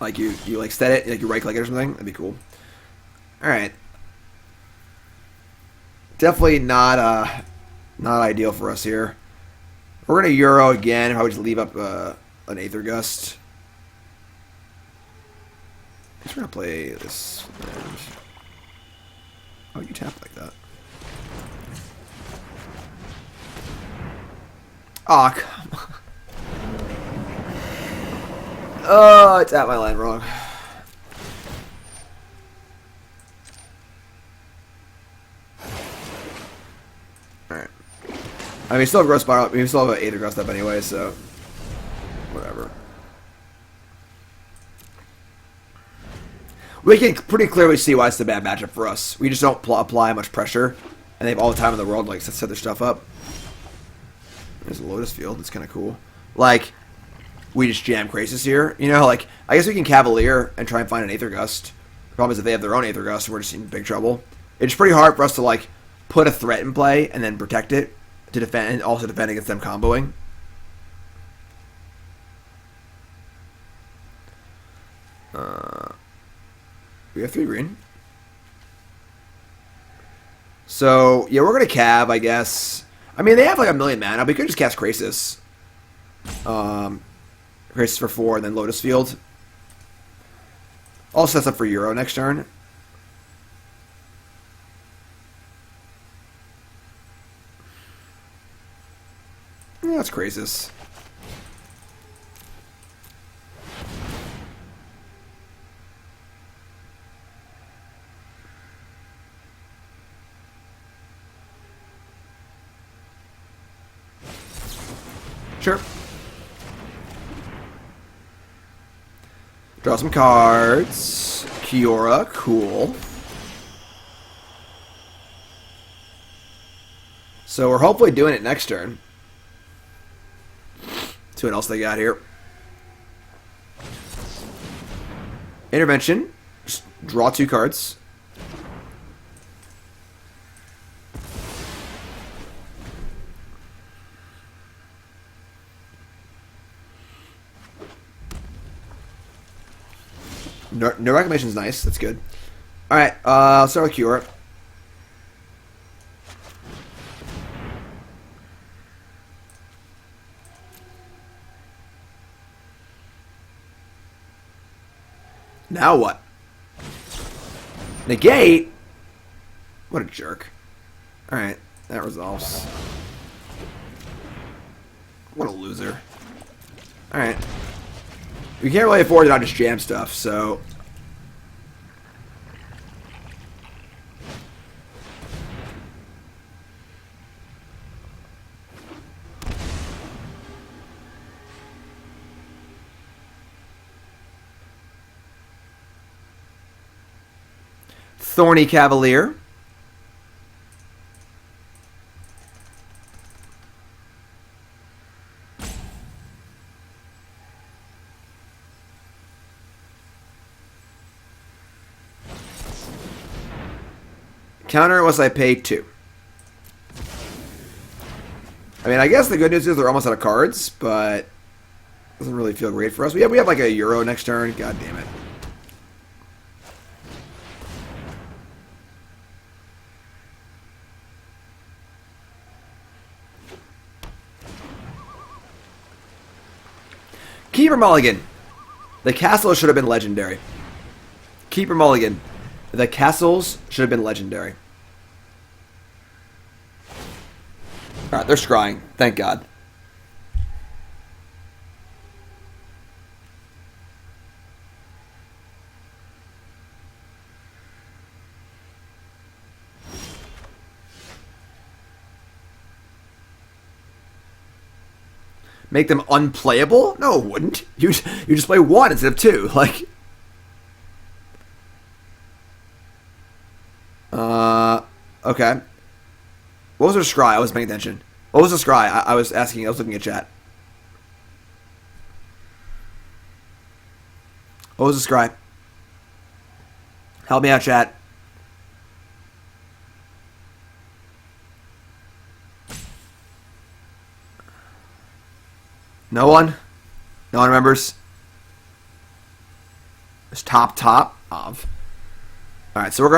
Like you like set it, like you right click it or something. That'd be cool. All right. Definitely not ideal for us here. We're gonna Euro again. If I would just leave up an Aether Gust. I guess we're gonna play this. Oh, you tap like that. Oh, come on. Oh, I tapped my land wrong. Alright. I mean, we still have Growth Spiral. We still have an Aether Gust up anyway, so whatever. We can pretty clearly see why it's a bad matchup for us. We just don't apply much pressure, and they have all the time in the world like to set their stuff up. There's a Lotus Field. It's kind of cool. Like, we just jam Krasis here. You know, like, I guess we can Cavalier and try and find an Aether Gust. The problem is that they have their own Aether Gust, and we're just in big trouble. It's pretty hard for us to, like, put a threat in play and then protect it to defend, and also defend against them comboing. We have 3 green. So, yeah, we're going to Cav, I guess. I mean, they have like a million mana. We could just cast Krasis. Krasis for 4, and then Lotus Field. All sets up for Euro next turn. Yeah, that's Krasis. Sure. Draw some cards. Kiora, cool. So we're hopefully doing it next turn. See what else they got here. Intervention. Just draw 2 cards. No reclamation is nice. That's good. All right. I'll start with Kiora. Now what? Negate? What a jerk. All right. That resolves. What a loser. All right. We can't really afford to not just jam stuff, so... Thorny Cavalier. Counter unless I pay 2. I mean, I guess the good news is they're almost out of cards, but doesn't really feel great for us. We have like a Euro next turn. God damn it. Keeper Mulligan. The castle should have been legendary. Keeper Mulligan. The castles should have been legendary. Alright, they're scrying. Thank God. Make them unplayable? No, it wouldn't. You just play 1 instead of 2. Like... Okay. What was their scry? I wasn't paying attention. What was the scry? I was asking. I was looking at chat. What was the scry? Help me out, chat. No one? No one remembers? It's top of. Alright, so we're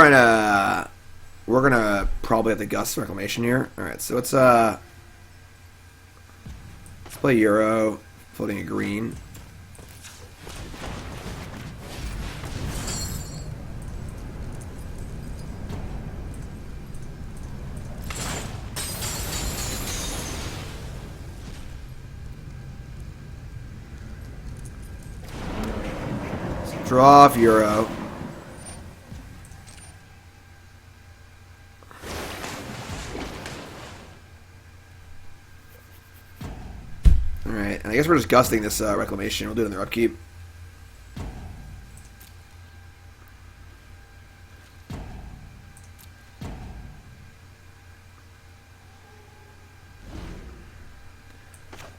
gonna probably have the Gust Reclamation here. Alright, so let's play Euro, floating a green. Draw off Euro. Alright, and I guess we're just gusting this Reclamation. We'll do it in their upkeep.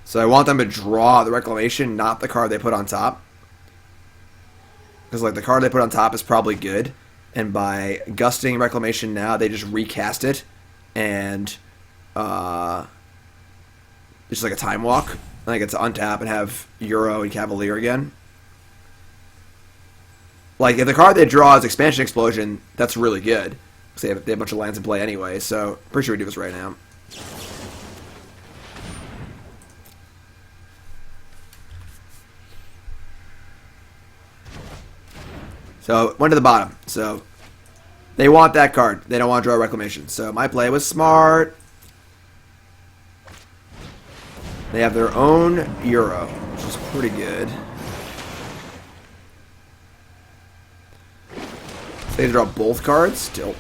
So I want them to draw the Reclamation, not the card they put on top. Because like the card they put on top is probably good. And by gusting Reclamation now, they just recast it. And it's just like a time walk. I get to untap and have Euro and Cavalier again. Like, if the card they draw is Expansion Explosion, that's really good. They have a bunch of lands in play anyway, so pretty sure we do this right now. So, went to the bottom. So, they want that card. They don't want to draw Reclamation. So, my play was smart. They have their own Euro, which is pretty good. So they draw both cards. Still.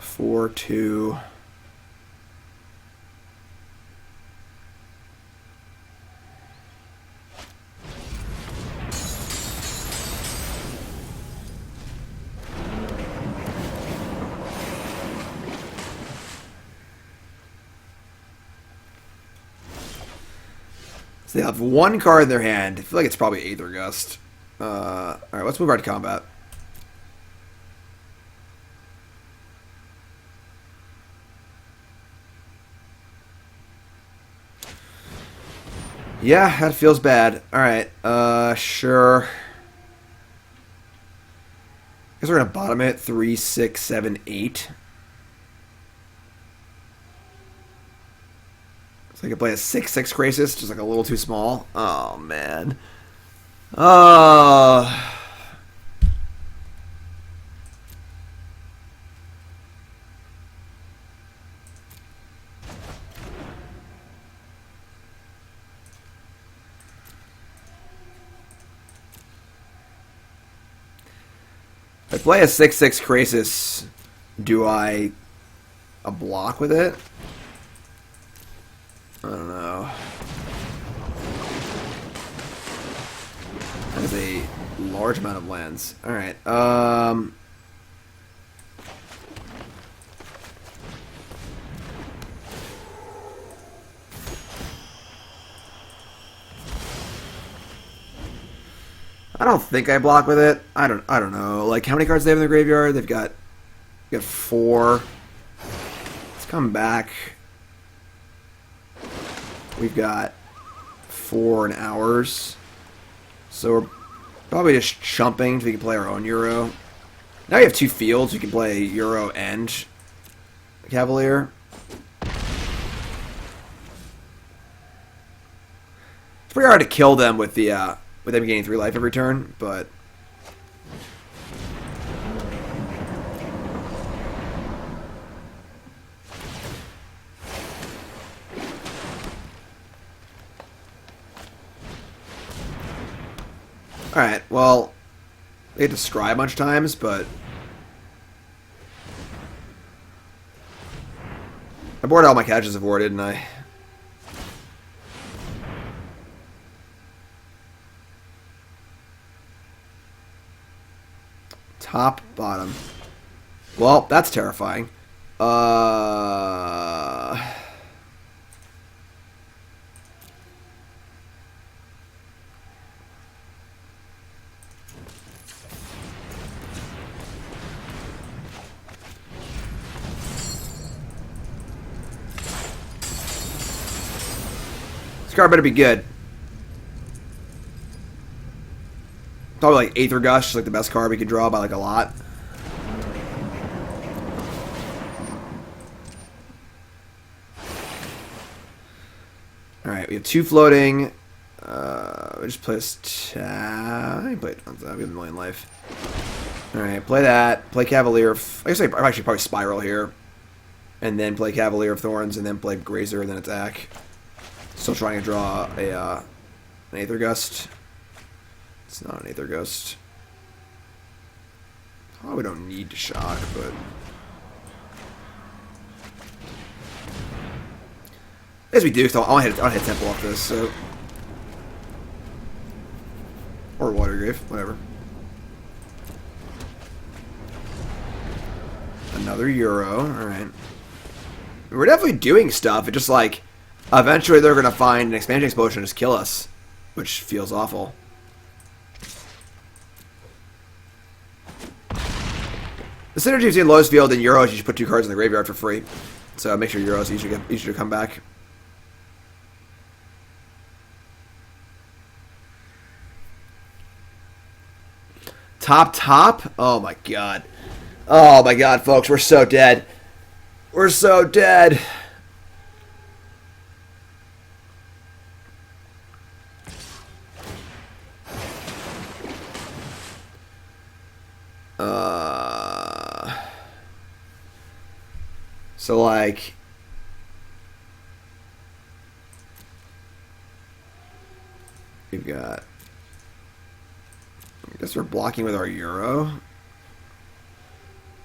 4-2. So they have one card in their hand. I feel like it's probably Aether Gust. Alright, let's move right to combat. Yeah, that feels bad. Alright, sure. Guess we're gonna bottom it 3, 6, 7, 8. So I can play a 6/6 Krasis, just like a little too small. Oh man. If I play a 6/6 Krasis, do I a block with it? I don't know. That is a large amount of lands. Alright, I don't think I block with it. I don't know. Like, how many cards do they have in their graveyard? They've got 4. Let's come back. We've got 4 in ours. So we're probably just chumping so we can play our own Euro. Now we have 2 fields. We can play Euro and Cavalier. It's pretty hard to kill them with the with them gaining 3 life every turn, but alright, well, they had to scry a bunch of times, but I boarded all my Casualties of War, didn't I? Top, bottom. Well, that's terrifying. This card better be good. Probably like Aether Gust, like the best card we could draw by like a lot. Alright, we have 2 floating. We just play this. I played we have a million life. Alright, play that. Play Cavalier. I guess I'm actually probably Spiral here. And then play Cavalier of Thorns, and then play Grazer, and then attack. Still trying to draw an Aether Gust. It's not an Aether Gust. Probably don't need to shock, but I guess we do. So I'll hit Temple off this. So or Watery Grave, whatever. Another Euro. All right. We're definitely doing stuff. It just like eventually they're gonna find an expansion explosion and just kill us, which feels awful. The synergy between Lotus Field and Euros, you should put 2 cards in the graveyard for free. So make sure Euros usually come back. Top? Oh my god. Oh my god, folks, we're so dead. We're so dead. So like, we've got, I guess we're blocking with our Euro.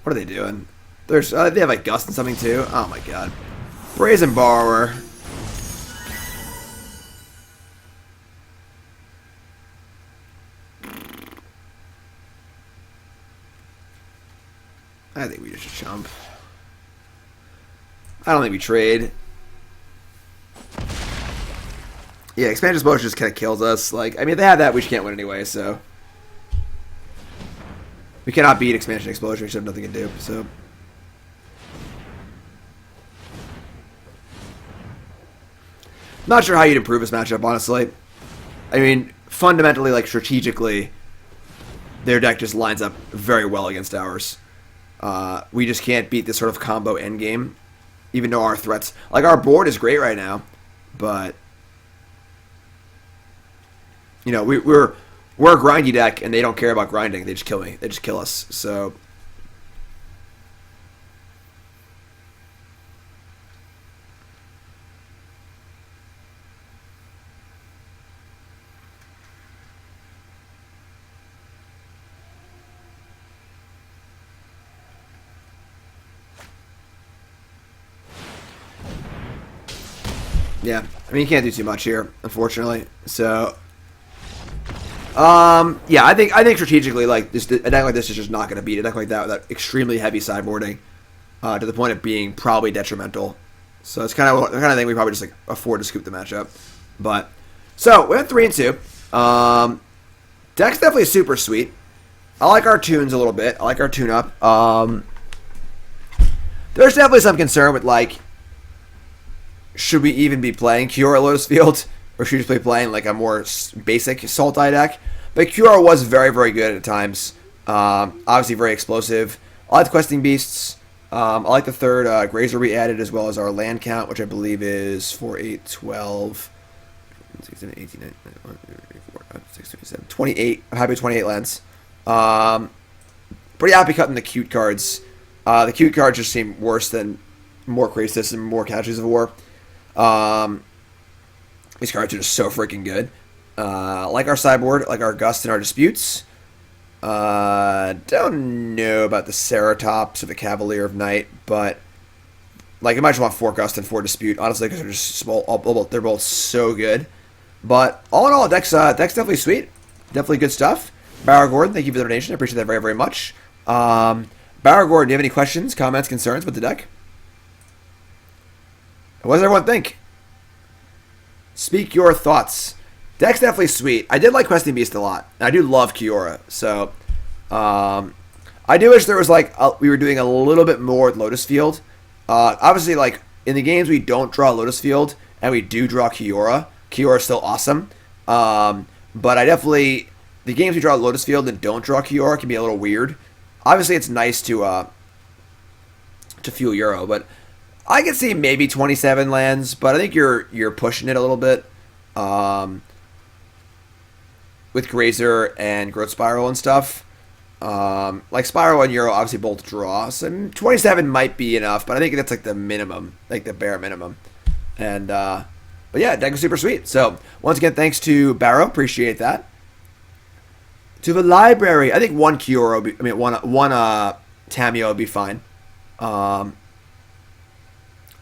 What are they doing? There's they have like Gust and something too. Oh my god. Brazen Borrower. I think we just should jump. I don't think we trade. Yeah, Expansion Explosion just kind of kills us. Like, I mean, if they have that, we just can't win anyway, so. We cannot beat Expansion Explosion. We should have nothing to do, so. Not sure how you'd improve this matchup, honestly. I mean, fundamentally, like, strategically, their deck just lines up very well against ours. We just can't beat this sort of combo endgame, even though our threats... Like, our board is great right now, but... You know, we're a grindy deck, and they don't care about grinding. They just kill me. They just kill us, so... Yeah, I mean, you can't do too much here, unfortunately. So, yeah, I think strategically, like this, a deck like this is just not going to beat a deck like that without extremely heavy sideboarding, to the point of being probably detrimental. So it's kind of the kind of thing we probably just like afford to scoop the matchup. But so we went 3 and 2. Deck's definitely super sweet. I like our tunes a little bit. I like our tune up. There's definitely some concern with like, should we even be playing Kiora Lotus Field, or should we just be playing like a more basic Sultai deck? But Kiora was very, very good at times. Obviously very explosive. I like the Questing Beasts. I like the third Grazer we added, as well as our land count, which I believe is 4, 8, 12, 16, 18, 19, 4, 5, 6, 7, 28. I'm happy with 28 lands. Pretty happy cutting the cute cards. The cute cards just seem worse than more Krasis and more Casualties of War. These cards are just so freaking good. Like our sideboard, like our Gust and our Disputes. Don't know about the Ceratops or the Cavalier of Night, but like I might just want 4 Gust and 4 Dispute, honestly, because they're just small. They're both so good. But all in all, deck's definitely sweet. Definitely good stuff. BarrowGordon, thank you for the donation. I appreciate that very, very much. BarrowGordon, do you have any questions, comments, concerns with the deck? What does everyone think? Speak your thoughts. Deck's definitely sweet. I did like Questing Beast a lot. I do love Kiora. So, I do wish there was like, we were doing a little bit more with Lotus Field. Obviously, like, in the games we don't draw Lotus Field, and we do draw Kiora. Kiora is still awesome. But I definitely, the games we draw Lotus Field and don't draw Kiora can be a little weird. Obviously, it's nice to fuel Euro, but I could see maybe 27 lands, but I think you're pushing it a little bit with Grazer and Growth Spiral and stuff. Like Spiral and Euro obviously both draw, so 27 might be enough, but I think that's like the minimum, like the bare minimum. And but yeah, deck is super sweet. So once again, thanks to Barrow, appreciate that. To the library, I think one Kiora, one Tamio would be fine.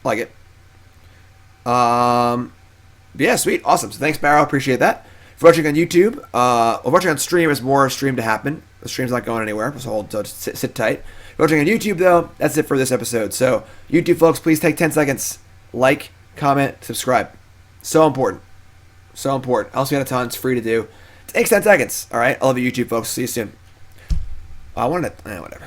Like it. Yeah, sweet. Awesome. So thanks, Barrow. Appreciate that. If you're watching on YouTube, watching on stream is more stream to happen. The stream's not going anywhere, so sit tight. If you're watching on YouTube, though, that's it for this episode. So, YouTube folks, please take 10 seconds. Like, comment, subscribe. So important. So important. Helps me out a ton. It's free to do. It takes 10 seconds. All right? I love you, YouTube folks. See you soon. I wanted to... whatever.